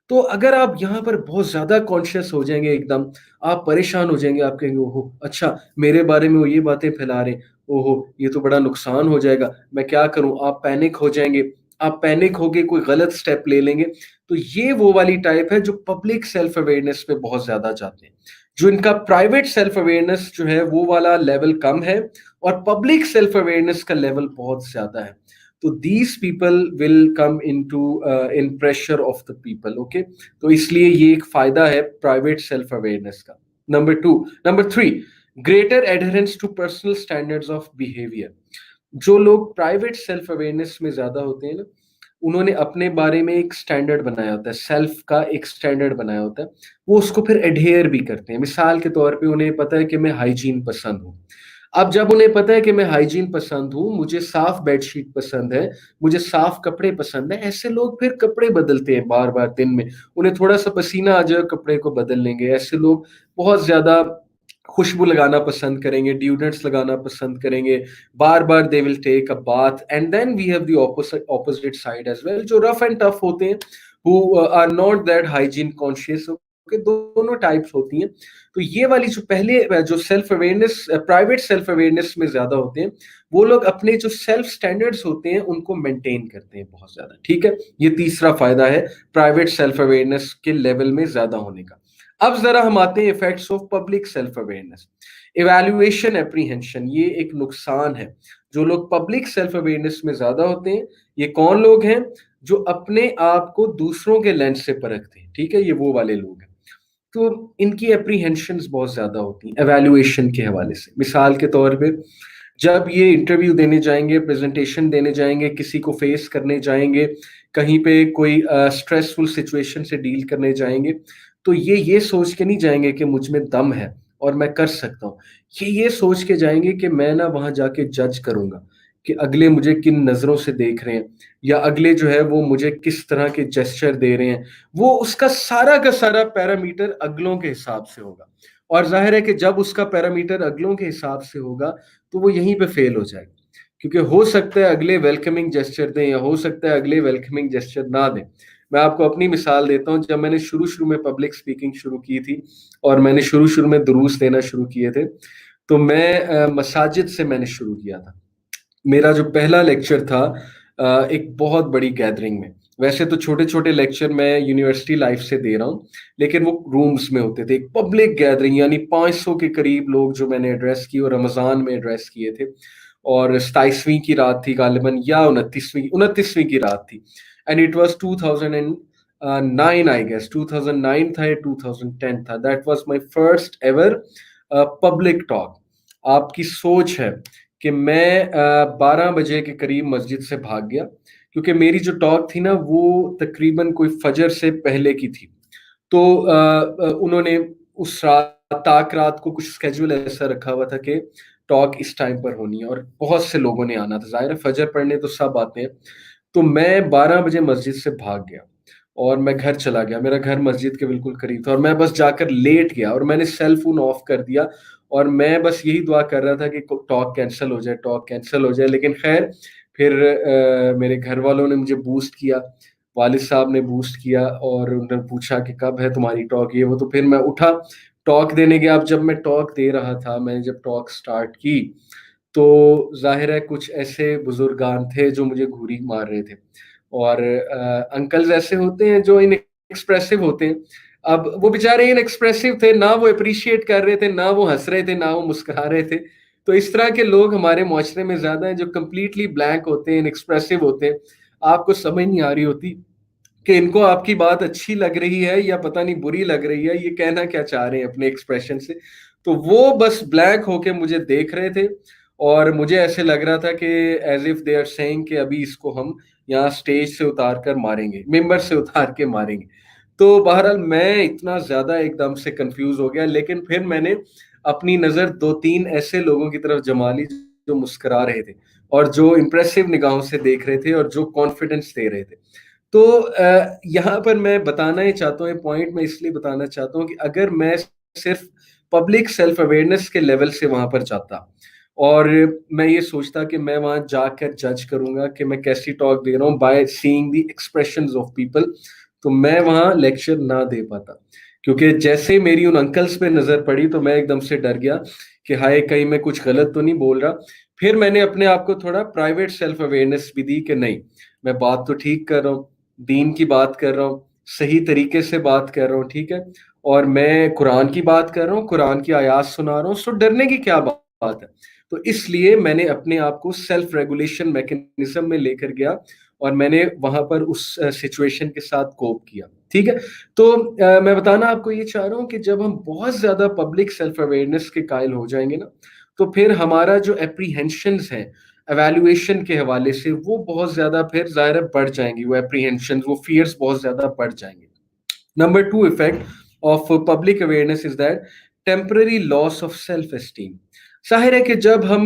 تو اگر آپ یہاں پر بہت زیادہ کانشیس ہو جائیں گے، ایک دم آپ پریشان ہو جائیں گے، آپ کہیں گے اوہو اچھا میرے بارے میں وہ یہ باتیں پھیلا رہے ہیں، اوہو یہ تو بڑا نقصان ہو جائے گا، میں کیا کروں. آپ پینک ہو جائیں گے، آپ پینک ہو کے کوئی غلط سٹیپ لے لیں گے. تو یہ وہ والی ٹائپ ہے جو پبلک سیلف اویئرنیس پہ بہت زیادہ جاتے ہیں. جو ان کا پرائیویٹ سیلف اویئرنیس جو ہے وہ والا لیول کم ہے اور پبلک سیلف اویئرنیس کا لیول بہت زیادہ ہے. تو these people will come in pressure of the people. Okay, تو اس لیے یہ ایک فائدہ ہے پرائیویٹ سیلف اویئرنیس کا. Number 3 greater adherence to personal standards of behaviour. جو لوگ پرائیویٹ سیلف اویئرنیس میں زیادہ ہوتے ہیں نا، انہوں نے اپنے بارے میں ایک سٹینڈرڈ بنایا ہوتا ہے، سیلف کا ایک سٹینڈرڈ بنایا ہوتا ہے، وہ اس کو پھر ایڈہیئر بھی کرتے ہیں. مثال کے طور پہ انہیں پتا ہے کہ میں ہائیجین پسند ہوں. اب جب انہیں پتا ہے کہ میں ہائیجین پسند ہوں، مجھے صاف بیڈ شیٹ پسند ہے، مجھے صاف کپڑے پسند ہیں، ایسے لوگ پھر کپڑے بدلتے ہیں بار بار دن میں. انہیں تھوڑا سا پسینہ آ جائے کپڑے کو بدل لیں گے. ایسے لوگ بہت زیادہ خوشبو لگانا پسند کریں گے، ڈیوڈرنٹس لگانا پسند کریں گے، بار بار they will take a bath. And then we have the opposite side as well، جو رف اینڈ ٹف ہوتے ہیں، who are not that hygiene conscious. کہ دونوں ٹائپس ہوتی ہیں. تو یہ والی جو پہلے جو self awareness private self awareness میں زیادہ ہوتے ہیں، وہ لوگ اپنے جو سیلف سٹینڈرڈز ہوتے ہیں ان کو مینٹین کرتے ہیں بہت زیادہ. ٹھیک ہے، یہ تیسرا فائدہ ہے پرائیویٹ سیلف اویئرنیس کے لیول میں زیادہ ہونے کا. اب ذرا ہم آتے ہیں effects of public self awareness. Evaluation apprehension, یہ ایک نقصان ہے. جو لوگ پبلک سیلف اویئرنیس میں زیادہ ہوتے ہیں، یہ کون لوگ ہیں؟ جو اپنے آپ کو دوسروں کے لینس سے پرکھتے ہیں. ٹھیک ہے، یہ وہ والے لوگ ہیں. تو ان کی اپریہینشنز بہت زیادہ ہوتی ہیں ایویلویشن کے حوالے سے. مثال کے طور پہ جب یہ انٹرویو دینے جائیں گے، پریزنٹیشن دینے جائیں گے، کسی کو فیس کرنے جائیں گے، کہیں پہ کوئی اسٹریسفل سچویشن سے ڈیل کرنے جائیں گے، تو یہ سوچ کے نہیں جائیں گے کہ مجھ میں دم ہے اور میں کر سکتا ہوں. یہ سوچ کے جائیں گے کہ میں نا وہاں جا کے جج کروں گا کہ اگلے مجھے کن نظروں سے دیکھ رہے ہیں، یا اگلے جو ہے وہ مجھے کس طرح کے جیسچر دے رہے ہیں. وہ اس کا سارا پیرامیٹر اگلوں کے حساب سے ہوگا، اور ظاہر ہے کہ جب اس کا پیرامیٹر اگلوں کے حساب سے ہوگا تو وہ یہیں پہ فیل ہو جائے گا. کیونکہ ہو سکتا ہے اگلے ویلکمنگ جیسچر دیں، یا ہو سکتا ہے اگلے ویلکمنگ جیسچر نہ دیں. میں آپ کو اپنی مثال دیتا ہوں. جب میں نے شروع میں پبلک سپیکنگ شروع کی تھی اور میں نے شروع میں دروس دینا شروع کیے تھے، تو میں مساجد سے میں نے شروع کیا تھا. میرا جو پہلا لیکچر تھا ایک بہت بڑی گیدرنگ میں. ویسے تو چھوٹے چھوٹے لیکچر میں یونیورسٹی لائف سے دے رہا ہوں، لیکن وہ رومز میں ہوتے تھے. ایک پبلک گیدرنگ، یعنی 500 کے قریب لوگ جو میں نے ایڈریس کیے، اور رمضان میں ایڈریس کیے تھے، اور 27ویں کی رات تھی غالباً، یا 29ویں کی رات تھی. And it was 2009 I guess, 2009 تھا یا 2010 تھا. That was my first ever public talk. آپ کی سوچ ہے کہ میں 12 بجے کے قریب مسجد سے بھاگ گیا، کیونکہ میری جو ٹاک تھی نا وہ تقریباً کوئی فجر سے پہلے کی تھی. تو انہوں نے اس رات کو کچھ اسکیجول ایسا رکھا ہوا تھا کہ ٹاک اس ٹائم پر ہونی ہے، اور بہت سے لوگوں نے آنا تھا. ظاہر ہے فجر پڑھنے تو سب آتے ہیں. تو میں 12 بجے مسجد سے بھاگ گیا اور میں گھر چلا گیا. میرا گھر مسجد کے بالکل قریب تھا، اور میں بس جا کر لیٹ گیا اور میں نے سیل فون آف کر دیا، اور میں بس یہی دعا کر رہا تھا کہ ٹاک کینسل ہو جائے. لیکن خیر پھر میرے گھر والوں نے مجھے بوسٹ کیا، والد صاحب نے بوسٹ کیا، اور انہوں نے پوچھا کہ کب ہے تمہاری ٹاک، یہ وہ. تو پھر میں اٹھا، ٹاک دینے گیا. اب جب میں ٹاک دے رہا تھا، میں نے جب ٹاک سٹارٹ کی، تو ظاہر ہے کچھ ایسے بزرگان تھے جو مجھے گھوری مار رہے تھے، اور انکلز ایسے ہوتے ہیں جو ان ایکسپریسو ہوتے ہیں. اب وہ بیچارے ان ایکسپریسو تھے، نہ وہ اپریشیٹ کر رہے تھے، نہ وہ ہنس رہے تھے، نہ وہ مسکرا رہے تھے. تو اس طرح کے لوگ ہمارے معاشرے میں زیادہ ہیں، جو کمپلیٹلی بلینک ہوتے ہیں، ان ایکسپریسو ہوتے ہیں. آپ کو سمجھ نہیں آ رہی ہوتی کہ ان کو آپ کی بات اچھی لگ رہی ہے یا پتہ نہیں بری لگ رہی ہے، یہ کہنا کیا چاہ رہے ہیں اپنے ایکسپریشن سے. تو وہ بس بلینک ہو کے مجھے دیکھ رہے تھے، اور مجھے ایسے لگ رہا تھا کہ as if they are seeing کہ ابھی اس کو ہم یہاں سٹیج سے اتار کر ماریں گے، ممبر سے اتار کے ماریں گے. تو بہرحال میں اتنا زیادہ ایک دم سے کنفیوز ہو گیا. لیکن پھر میں نے اپنی نظر 2-3 ایسے لوگوں کی طرف جما لی جو مسکرا رہے تھے، اور جو امپریسو نگاہوں سے دیکھ رہے تھے، اور جو کانفیڈنس دے رہے تھے. تو یہاں پر میں بتانا ہی چاہتا ہوں، یہ پوائنٹ میں اس لیے بتانا چاہتا ہوں کہ اگر میں صرف پبلک سیلف اویئرنیس کے لیول سے وہاں پر جاتا، اور میں یہ سوچتا کہ میں وہاں جا کر جج کروں گا کہ میں کیسی ٹاک دے رہا ہوں by seeing the expressions of people, تو میں وہاں لیکچر نہ دے پاتا. کیونکہ جیسے ہی میری ان انکلز پہ نظر پڑی تو میں ایک دم سے ڈر گیا کہ ہائے کہیں میں کچھ غلط تو نہیں بول رہا. پھر میں نے اپنے آپ کو تھوڑا پرائیویٹ سیلف اویئرنیس بھی دی کہ نہیں، میں بات تو ٹھیک کر رہا ہوں، دین کی بات کر رہا ہوں، صحیح طریقے سے بات کر رہا ہوں، ٹھیک ہے، اور میں قرآن کی بات کر رہا ہوں، قرآن کی آیات سنا رہا ہوں. سو ڈرنے کی کیا بات ہے. تو اس لیے میں نے اپنے آپ کو سیلف ریگولیشن میکنزم میں لے کر گیا، اور میں نے وہاں پر اس سچویشن کے ساتھ کوپ کیا. ٹھیک ہے. تو میں بتانا آپ کو یہ چاہ رہا ہوں کہ جب ہم بہت زیادہ پبلک سیلف اویئرنیس کے قائل ہو جائیں گے نا، تو پھر ہمارا جو اپریہینشنز ہیں ایویلویشن کے حوالے سے، وہ بہت زیادہ پھر ظاہر ہے بڑھ جائیں گی. وہ اپریہینشنز، وہ فیئرز بہت زیادہ بڑھ جائیں گے. Number 2 effect of public awareness is that temporary loss of self esteem. ظاہر ہے کہ جب ہم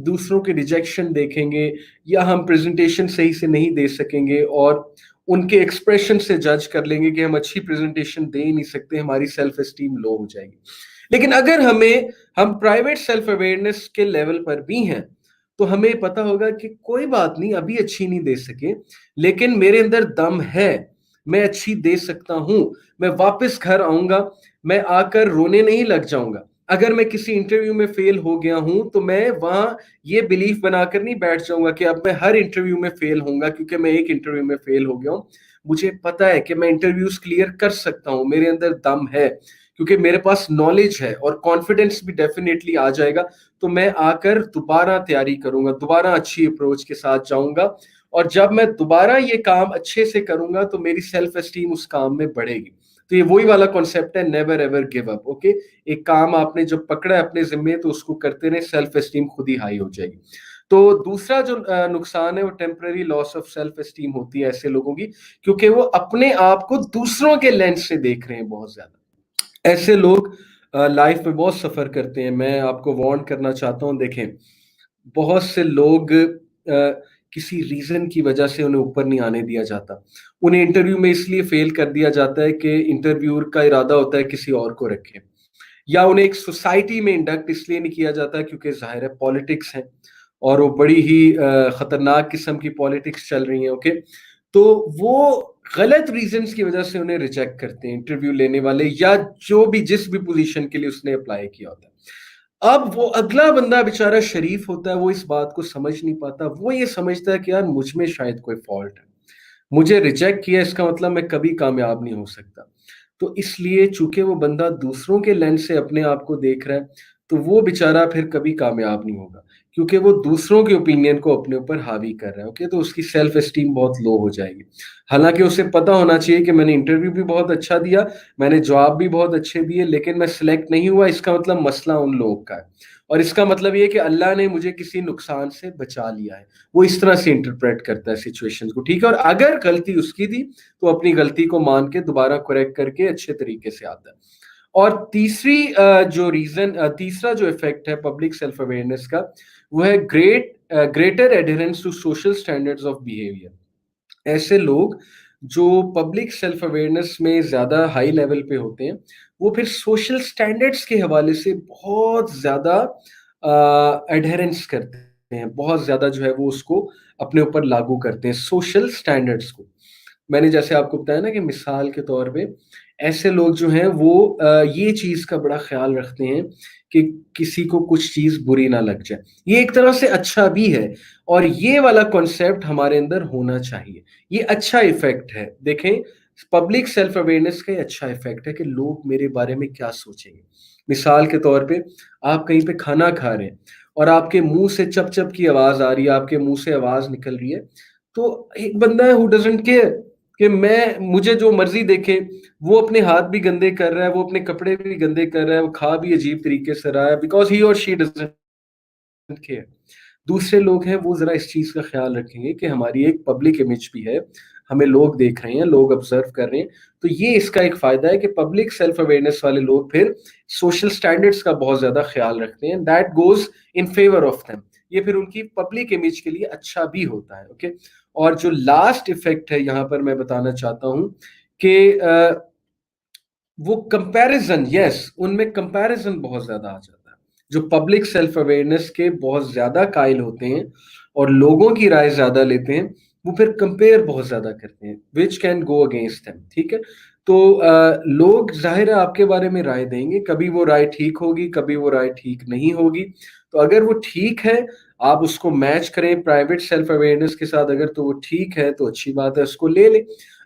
دوسروں کے ریجیکشن دیکھیں گے، یا ہم پریزنٹیشن صحیح سے نہیں دے سکیں گے، اور ان کے ایکسپریشن سے جج کر لیں گے کہ ہم اچھی پریزنٹیشن دے ہی نہیں سکتے، ہماری سیلف اسٹیم لو ہو جائے گی. لیکن اگر ہم پرائیویٹ سیلف اویئرنیس کے لیول پر بھی ہیں، تو ہمیں پتا ہوگا کہ کوئی بات نہیں، ابھی اچھی نہیں دے سکے، لیکن میرے اندر دم ہے، میں اچھی دے سکتا ہوں. میں واپس گھر آؤں گا، میں آ کر رونے نہیں لگ جاؤں گا. اگر میں کسی انٹرویو میں فیل ہو گیا ہوں تو میں وہاں یہ بلیف بنا کر نہیں بیٹھ جاؤں گا کہ اب میں ہر انٹرویو میں فیل ہوں گا کیونکہ میں ایک انٹرویو میں فیل ہو گیا ہوں. مجھے پتا ہے کہ میں انٹرویوز کلیئر کر سکتا ہوں، میرے اندر دم ہے، کیونکہ میرے پاس نالج ہے، اور کانفیڈنس بھی ڈیفینیٹلی آ جائے گا. تو میں آ کر دوبارہ تیاری کروں گا، دوبارہ اچھی اپروچ کے ساتھ جاؤں گا، اور جب میں دوبارہ یہ کام اچھے سے کروں گا تو میری سیلف اسٹیم اس کام میں بڑھے گی. تو یہ وہی والا کانسیپٹ ہے، never ever give up. Okay, ایک کام آپ نے جب پکڑا ہے اپنے ذمے تو اس کو کرتے رہیں، سیلف اسٹیم خود ہی ہائی ہو جائے گی. تو دوسرا جو نقصان ہے وہ temporary loss of self esteem ہوتی ہے ایسے لوگوں کی، کیونکہ وہ اپنے آپ کو دوسروں کے لینس سے دیکھ رہے ہیں بہت زیادہ۔ ایسے لوگ لائف میں بہت سفر کرتے ہیں۔ میں آپ کو وارن کرنا چاہتا ہوں، دیکھیں بہت سے لوگ کسی ریزن کی وجہ سے انہیں اوپر نہیں آنے دیا جاتا، انہیں انٹرویو میں اس لیے فیل کر دیا جاتا ہے کہ انٹرویور کا ارادہ ہوتا ہے کسی اور کو رکھے، یا انہیں ایک سوسائٹی میں انڈکٹ اس لیے نہیں کیا جاتا کیونکہ ظاہر ہے پالیٹکس ہے اور وہ بڑی ہی خطرناک قسم کی پالیٹکس چل رہی ہیں، اوکے، تو وہ غلط ریزنز کی وجہ سے انہیں ریجیکٹ کرتے ہیں انٹرویو لینے والے، یا جو بھی جس بھی پوزیشن کے لیے اس نے اپلائی کیا ہوتا ہے۔ اب وہ اگلا بندہ بیچارہ شریف ہوتا ہے، وہ اس بات کو سمجھ نہیں پاتا، وہ یہ سمجھتا ہے کہ یار مجھ میں شاید کوئی فالٹ ہے، مجھے ریجیکٹ کیا اس کا مطلب میں کبھی کامیاب نہیں ہو سکتا۔ تو اس لیے چونکہ وہ بندہ دوسروں کے لینس سے اپنے آپ کو دیکھ رہا ہے، تو وہ بیچارہ پھر کبھی کامیاب نہیں ہوگا، کیونکہ وہ دوسروں کے اوپینین کو اپنے اوپر حاوی کر رہا ہے، اوکے، تو اس کی سیلف اسٹیم بہت لو ہو جائے گی۔ حالانکہ اسے پتا ہونا چاہیے کہ میں نے انٹرویو بھی بہت اچھا دیا، میں نے جواب بھی بہت اچھے دیے، لیکن میں سلیکٹ نہیں ہوا، اس کا مطلب مسئلہ ان لوگوں کا ہے، اور اس کا مطلب یہ کہ اللہ نے مجھے کسی نقصان سے بچا لیا ہے۔ وہ اس طرح سے انٹرپریٹ کرتا ہے سچویشنز کو، ٹھیک ہے، اور اگر غلطی اس کی تھی تو اپنی غلطی کو مان کے دوبارہ کریکٹ کر کے اچھے طریقے سے آتا ہے۔ اور تیسرا جو افیکٹ ہے پبلک سیلف اویئرنیس کا، وہ ہے greater adherence to social standards of behaviour. ایسے لوگ جو پبلک سیلف اویئرنیس میں زیادہ ہائی لیول پہ ہوتے ہیں، وہ پھر سوشل اسٹینڈرڈس کے حوالے سے بہت زیادہ ایڈہرنس کرتے ہیں، بہت زیادہ جو ہے وہ اس کو اپنے اوپر لاگو کرتے ہیں سوشل اسٹینڈرڈس کو۔ میں نے جیسے آپ کو بتایا نا کہ مثال کے طور پہ ایسے لوگ جو ہیں وہ یہ چیز کا بڑا خیال رکھتے ہیں کہ کسی کو کچھ چیز بری نہ لگ جائے، یہ ایک طرح سے اچھا بھی ہے، اور یہ والا کانسیپٹ ہمارے اندر ہونا چاہیے، یہ اچھا ایفیکٹ ہے۔ دیکھیں پبلک سیلف اویئرنیس کا یہ اچھا ایفیکٹ ہے کہ لوگ میرے بارے میں کیا سوچیں گے۔ مثال کے طور پہ آپ کہیں پہ کھانا کھا رہے ہیں اور آپ کے منہ سے چپ چپ کی آواز آ رہی ہے، آپ کے منہ سے آواز نکل رہی ہے، تو ایک بندہ ہے who doesn't care کہ مجھے جو مرضی دیکھے، وہ اپنے ہاتھ بھی گندے کر رہا ہے، وہ اپنے کپڑے بھی گندے کر رہا ہے، وہ کھا بھی عجیب طریقے سے رہا ہے، because he or she doesn't care۔ دوسرے لوگ ہیں وہ ذرا اس چیز کا خیال رکھیں گے کہ ہماری ایک پبلک امیج بھی ہے، ہمیں لوگ دیکھ رہے ہیں، لوگ آبزرو کر رہے ہیں، تو یہ اس کا ایک فائدہ ہے کہ پبلک سیلف اویئرنیس والے لوگ پھر سوشل سٹینڈرڈز کا بہت زیادہ خیال رکھتے ہیں، that goes in favour of them، یہ پھر ان کی پبلک امیج کے لیے اچھا بھی ہوتا ہے، اوکے۔ اور جو لاسٹ ایفیکٹ ہے یہاں پر میں بتانا چاہتا ہوں کہ وہ کمپیریزن، یس، ان میں کمپیریزن بہت زیادہ آ جاتا ہے۔ جو پبلک سیلف اویئرنیس کے بہت زیادہ قائل ہوتے ہیں اور لوگوں کی رائے زیادہ لیتے ہیں، وہ پھر کمپیئر بہت زیادہ کرتے ہیں which can go against them، ٹھیک ہے۔ تو لوگ ظاہر ہے آپ کے بارے میں رائے دیں گے، کبھی وہ رائے ٹھیک ہوگی، کبھی وہ رائے ٹھیک نہیں ہوگی، تو اگر وہ ٹھیک ہے آپ اس کو میچ کریں پرائیویٹ سیلف اویئرنیس کے ساتھ، اگر تو وہ ٹھیک ہے تو اچھی بات ہے، اس کو لے لیں۔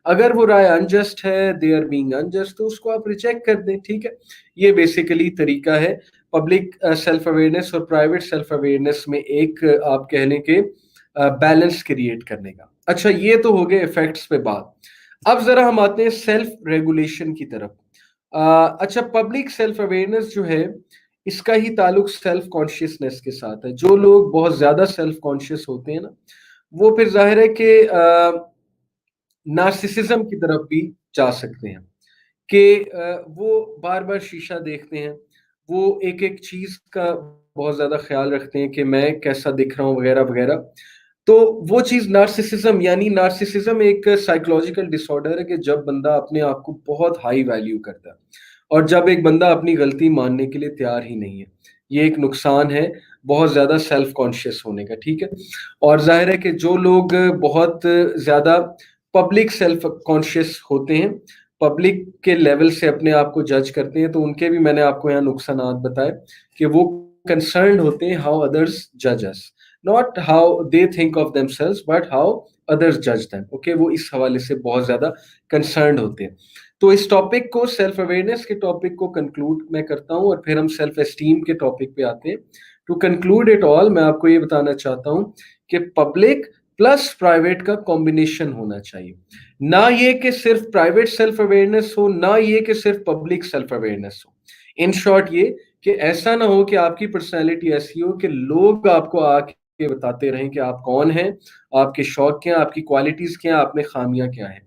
اگر وہ رائے انجسٹ ہے، دے آر بینگ انجسٹ، تو اس کو آپ ریجیکٹ کر دیں، ٹھیک ہے۔ یہ بیسیکلی طریقہ ہے پبلک سیلف اویئرنیس اور پرائیویٹ سیلف اویئرنیس میں ایک آپ کہہ لیں کہ بیلنس کریٹ کرنے کا۔ اچھا، یہ تو ہو گئے ایفیکٹس پہ بات۔ اب ذرا ہم آتے ہیں سیلف ریگولیشن کی طرف۔ اچھا، پبلک سیلف اویئرنیس جو ہے اس کا ہی تعلق سیلف کانشیسنیس کے ساتھ ہے۔ جو لوگ بہت زیادہ سیلف کانشیس ہوتے ہیں نا، وہ پھر ظاہر ہے کہ نارسسزم کی طرف بھی جا سکتے ہیں، کہ وہ بار بار شیشہ دیکھتے ہیں، وہ ایک ایک چیز کا بہت زیادہ خیال رکھتے ہیں کہ میں کیسا دکھ رہا ہوں وغیرہ وغیرہ۔ تو وہ چیز نارسسزم، یعنی نارسسزم ایک سائیکولوجیکل ڈس آرڈر ہے کہ جب بندہ اپنے آپ کو بہت ہائی ویلیو کرتا ہے اور جب ایک بندہ اپنی غلطی ماننے کے لیے تیار ہی نہیں ہے، یہ ایک نقصان ہے بہت زیادہ سیلف کانشیس ہونے کا، ٹھیک ہے۔ اور ظاہر ہے کہ جو لوگ بہت زیادہ پبلک سیلف کانشیس ہوتے ہیں، پبلک کے لیول سے اپنے آپ کو جج کرتے ہیں، تو ان کے بھی میں نے آپ کو یہاں نقصانات بتائے کہ وہ کنسرنڈ ہوتے ہیں ہاؤ ادرس جج اس، not how they think of themselves but how others judge them، okay، وہ اس حوالے سے بہت زیادہ کنسرنڈ ہوتے ہیں۔ تو اس ٹاپک کو، سیلف اویئرنیس کے ٹاپک کو کنکلوڈ میں کرتا ہوں اور پھر ہم سیلف اسٹیم کے ٹاپک پہ آتے ہیں۔ ٹو کنکلوڈ اٹ آل، میں آپ کو یہ بتانا چاہتا ہوں کہ پبلک پلس پرائیویٹ کا کمبینیشن ہونا چاہیے، نہ یہ کہ صرف پرائیویٹ سیلف اویئرنیس ہو، نہ یہ کہ صرف public self awareness who. In short یہ کہ ایسا نہ ہو کہ آپ کی پرسنالٹی ایسی ہو کہ لوگ آپ کو آ کے کے بتاتے رہیں کہ آپ کون ہیں، آپ کے شوق کیا ہیں، آپ کی کوالٹیز کیا ہیں، آپ میں خامیاں کیا ہیں،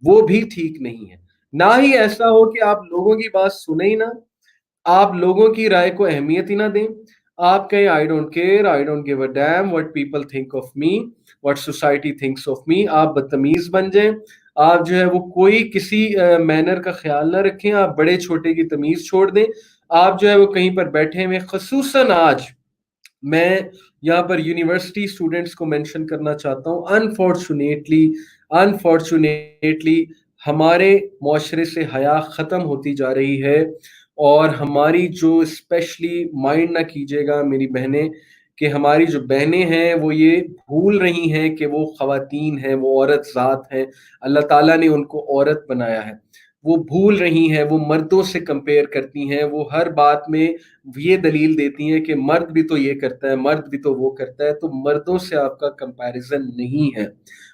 وہ بھی ٹھیک نہیں ہے۔ نہ ہی ایسا ہو کہ آپ لوگوں کی بات سنیں ہی نہ، آپ لوگوں کی رائے کو اہمیت ہی نہ دیں، آپ کہیں I don't care, I don't give a damn what people think of me, what society thinks of me, آپ بدتمیز بن جائیں، آپ جو ہے وہ کوئی کسی مینر کا خیال نہ رکھیں، آپ بڑے چھوٹے کی تمیز چھوڑ دیں، آپ جو ہے وہ کہیں پر بیٹھے ہوئے، خصوصاً آج میں یہاں پر یونیورسٹی اسٹوڈنٹس کو مینشن کرنا چاہتا ہوں، انفارچونیٹلی ہمارے معاشرے سے حیا ختم ہوتی جا رہی ہے، اور ہماری جو اسپیشلی مائنڈ نہ کیجیے گا میری بہنیں، کہ ہماری جو بہنیں ہیں وہ یہ بھول رہی ہیں کہ وہ خواتین ہیں، وہ عورت ذات ہیں، اللہ تعالیٰ نے ان کو عورت بنایا ہے، وہ بھول رہی ہیں، وہ مردوں سے کمپیئر کرتی ہیں، وہ ہر بات میں یہ دلیل دیتی ہیں کہ مرد بھی تو یہ کرتا ہے، مرد بھی تو وہ کرتا ہے، تو مردوں سے آپ کا کمپیریزن نہیں ہے۔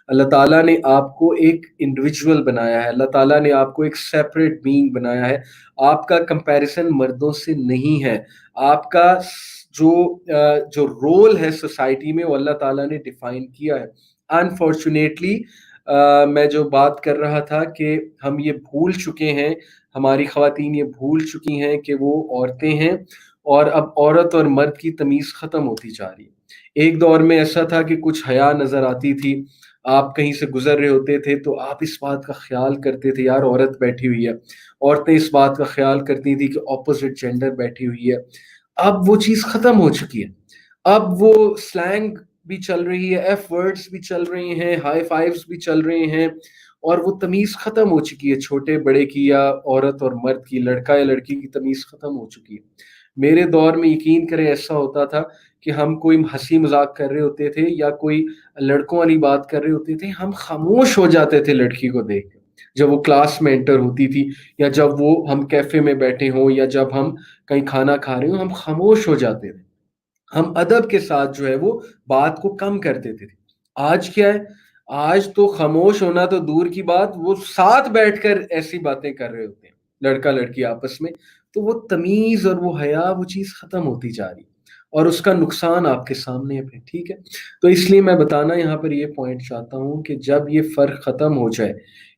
اللہ تعالیٰ نے آپ کو ایک انڈیویجول بنایا ہے، اللہ تعالیٰ نے آپ کو ایک سیپریٹ بینگ بنایا ہے، آپ کا کمپیریزن مردوں سے نہیں ہے، آپ کا جو جو رول ہے سوسائٹی میں وہ اللہ تعالیٰ نے ڈیفائن کیا ہے۔ انفارچونیٹلی میں جو بات کر رہا تھا کہ ہم یہ بھول چکے ہیں، ہماری خواتین یہ بھول چکی ہیں کہ وہ عورتیں ہیں، اور اب عورت اور مرد کی تمیز ختم ہوتی جا رہی ہے۔ ایک دور میں ایسا تھا کہ کچھ حیا نظر آتی تھی، آپ کہیں سے گزر رہے ہوتے تھے تو آپ اس بات کا خیال کرتے تھے یار عورت بیٹھی ہوئی ہے، عورتیں اس بات کا خیال کرتی تھی کہ اپوزٹ جینڈر بیٹھی ہوئی ہے۔ اب وہ چیز ختم ہو چکی ہے، اب وہ سلینگ بھی چل رہی ہے، ایف ورڈز بھی چل رہے ہیں، ہائی فائیوز بھی چل رہے ہیں، اور وہ تمیز ختم ہو چکی ہے، چھوٹے بڑے کی یا عورت اور مرد کی، لڑکا یا لڑکی کی تمیز ختم ہو چکی ہے۔ میرے دور میں یقین کریں ایسا ہوتا تھا کہ ہم کوئی ہنسی مذاق کر رہے ہوتے تھے یا کوئی لڑکوں والی بات کر رہے ہوتے تھے، ہم خاموش ہو جاتے تھے لڑکی کو دیکھ کے، جب وہ کلاس میں انٹر ہوتی تھی، یا جب وہ ہم کیفے میں بیٹھے ہوں، یا جب ہم کہیں کھانا کھا رہے ہوں، ہم خاموش ہو جاتے تھے، ہم ادب کے ساتھ جو ہے وہ بات کو کم کر دیتے تھے۔ آج کیا ہے؟ آج تو خاموش ہونا تو دور کی بات، وہ ساتھ بیٹھ کر ایسی باتیں کر رہے ہوتے ہیں لڑکا لڑکی آپس میں، تو وہ تمیز اور وہ حیا وہ چیز ختم ہوتی جا رہی ہے، اور اس کا نقصان آپ کے سامنے ہے پھر، ٹھیک ہے؟ تو اس لیے میں بتانا یہاں پر یہ پوائنٹ چاہتا ہوں کہ جب یہ فرق ختم ہو جائے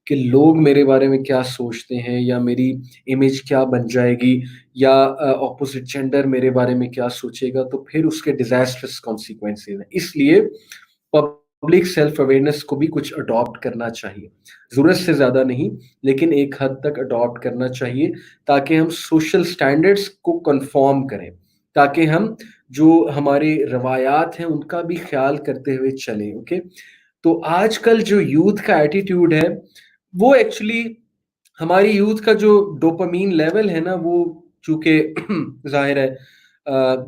کہ لوگ میرے بارے میں کیا سوچتے ہیں، یا میری امیج کیا بن جائے گی، یا اپوزٹ جینڈر میرے بارے میں کیا سوچے گا، تو پھر اس کے ڈیزاسٹرس کانسیکوینسز ہیں۔ اس لیے پبلک سیلف اویئرنیس کو بھی کچھ اڈاپٹ کرنا چاہیے، ضرورت سے زیادہ نہیں لیکن ایک حد تک اڈاپٹ کرنا چاہیے، تاکہ ہم سوشل سٹینڈرڈس کو کنفارم کریں، تاکہ ہم جو ہمارے روایات ہیں ان کا بھی خیال کرتے ہوئے چلیں۔ اوکے، تو آج کل جو یوتھ کا ایٹیٹیوڈ ہے وہ ایکچولی ہماری یوتھ کا جو ڈوپامین لیول ہے نا، وہ چونکہ ظاہر ہے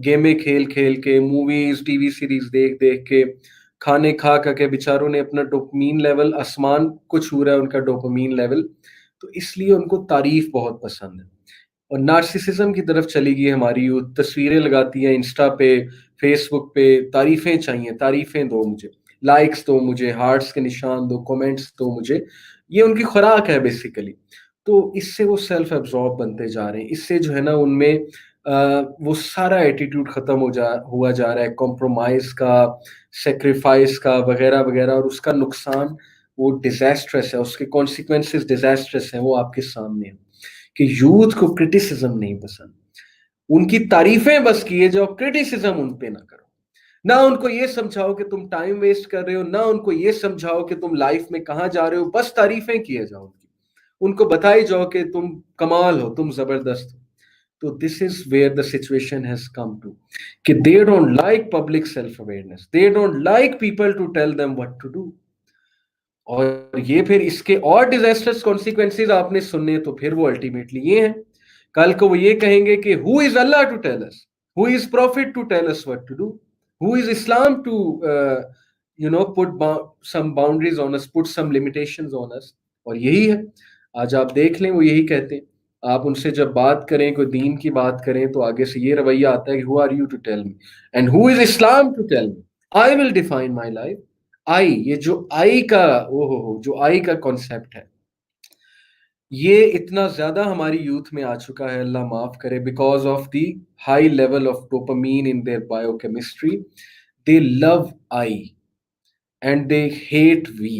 گیمیں کھیل کھیل کے، موویز ٹی وی سیریز دیکھ دیکھ کے، کھانے کھا کھا کے بیچاروں نے اپنا ڈوپامین لیول آسمان کو چھو رہا ہے ان کا ڈوپامین لیول، تو اس لیے ان کو تعریف بہت پسند ہے، اور نارسیسزم کی طرف چلی گئی ہماری یوتھ، تصویریں لگاتی ہیں انسٹا پہ، فیس بک پہ، تعریفیں چاہیے، تعریفیں دو مجھے، لائکس دو مجھے، ہارٹس کے نشان دو، کمنٹس دو مجھے، یہ ان کی خوراک ہے بیسیکلی۔ تو اس سے وہ سیلف ایبزارب بنتے جا رہے ہیں، اس سے جو ہے نا ان میں وہ سارا ایٹیٹیوڈ ختم ہوا جا رہا ہے، کمپرومائز کا، سیکریفائس کا، وغیرہ وغیرہ، اور اس کا نقصان وہ ڈیزاسٹرس ہے، اس کے کانسیکوینسز ڈیزاسٹرس ہیں، وہ آپ کے سامنے ہیں کہ یوتھ کو کرٹیسزم نہیں پسند، ان کی تعریفیں بس کیے جاؤ، کرٹیسزم ان پہ نہ کرو، نہ ان کو یہ سمجھاؤ کہ تم ٹائم ویسٹ کر رہے ہو، نہ ان کو یہ سمجھاؤ کہ تم لائف میں کہاں جا رہے ہو، بس تعریفیں کیے جاؤ ان کی، ان کو بتائی جاؤ کہ تم کمال ہو، تم زبردست ہو۔ تو this is where the situation has come to, کہ they don't like public self awareness, they don't like people to tell them what to do, اور یہ پھر اس کے اور ڈیزاسٹرس کانسیکوینسز آپ نے سننے، تو پھر وہ الٹیمیٹلی یہ ہیں، کل کو وہ یہ کہیں گے کہ who is Allah to tell us, who is prophet to tell us what to do, who is Islam to put some boundaries on us, put some limitations on us، اور یہی ہے آج آپ دیکھ لیں وہ یہی کہتے ہیں، آپ ان سے جب بات کریں، کوئی دین کی بات کریں، تو آگے سے یہ رویہ آتا ہے کہ who are you to tell me and who is Islam to tell me, I will define my life۔ آئی، یہ جو آئی کا جو آئی کا کانسیپٹ ہے، یہ اتنا زیادہ ہماری یوتھ میں آ چکا ہے، اللہ معاف کرے، because of the high level of dopamine in their biochemistry, they love I and they hate we.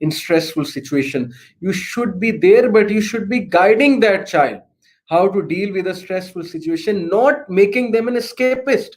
in stressful situation, you should be there, but you should be guiding that child how to deal with a stressful situation, not making them an escapist.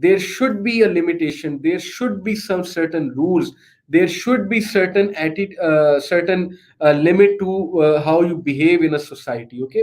There should be a limitation, there should be some certain rules, there should be certain limit to how you behave in a society. Okay,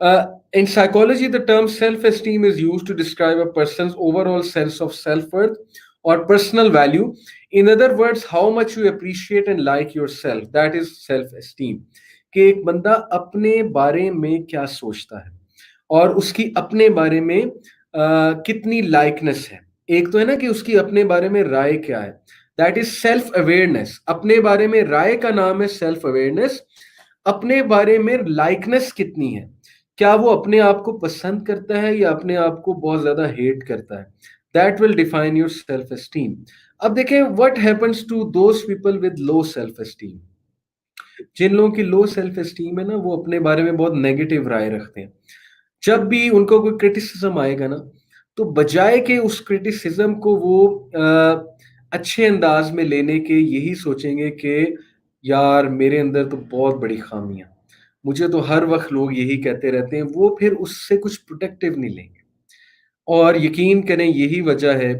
In psychology, the term self-esteem is used to describe a person's overall sense of self-worth or personal value. In other words, how much you appreciate and like yourself. That is self-esteem. کہ ایک بندہ اپنے بارے میں کیا سوچتا ہے اور اس کی اپنے بارے میں کتنی لائکنس ہے. ایک تو ہے نا کہ اس کی اپنے بارے میں رائے کیا ہے. That is self awareness. اپنے بارے میں رائے کا نام ہے سیلف اویئرنیس. اپنے بارے میں لائکنس کتنی ہے, کیا وہ اپنے آپ کو پسند کرتا ہے یا اپنے آپ کو بہت زیادہ ہیٹ کرتا ہے. That will define your self esteem. اب دیکھیں what happens to those people with low self esteem. جن لوگوں کی لو سیلف اسٹیم ہے نا, وہ اپنے بارے میں بہت نیگیٹو رائے رکھتے ہیں. جب بھی ان کو کوئی کرٹیسزم آئے گا نا, تو بجائے کہ اس کرٹیسزم کو وہ اچھے انداز میں لینے کے یہی سوچیں گے کہ یار میرے اندر تو بہت بڑی خامیاں, مجھے تو ہر وقت لوگ یہی کہتے رہتے ہیں, وہ پھر اس سے کچھ پروٹیکٹیو نہیں لیں گے. اور یقین کریں یہی وجہ ہے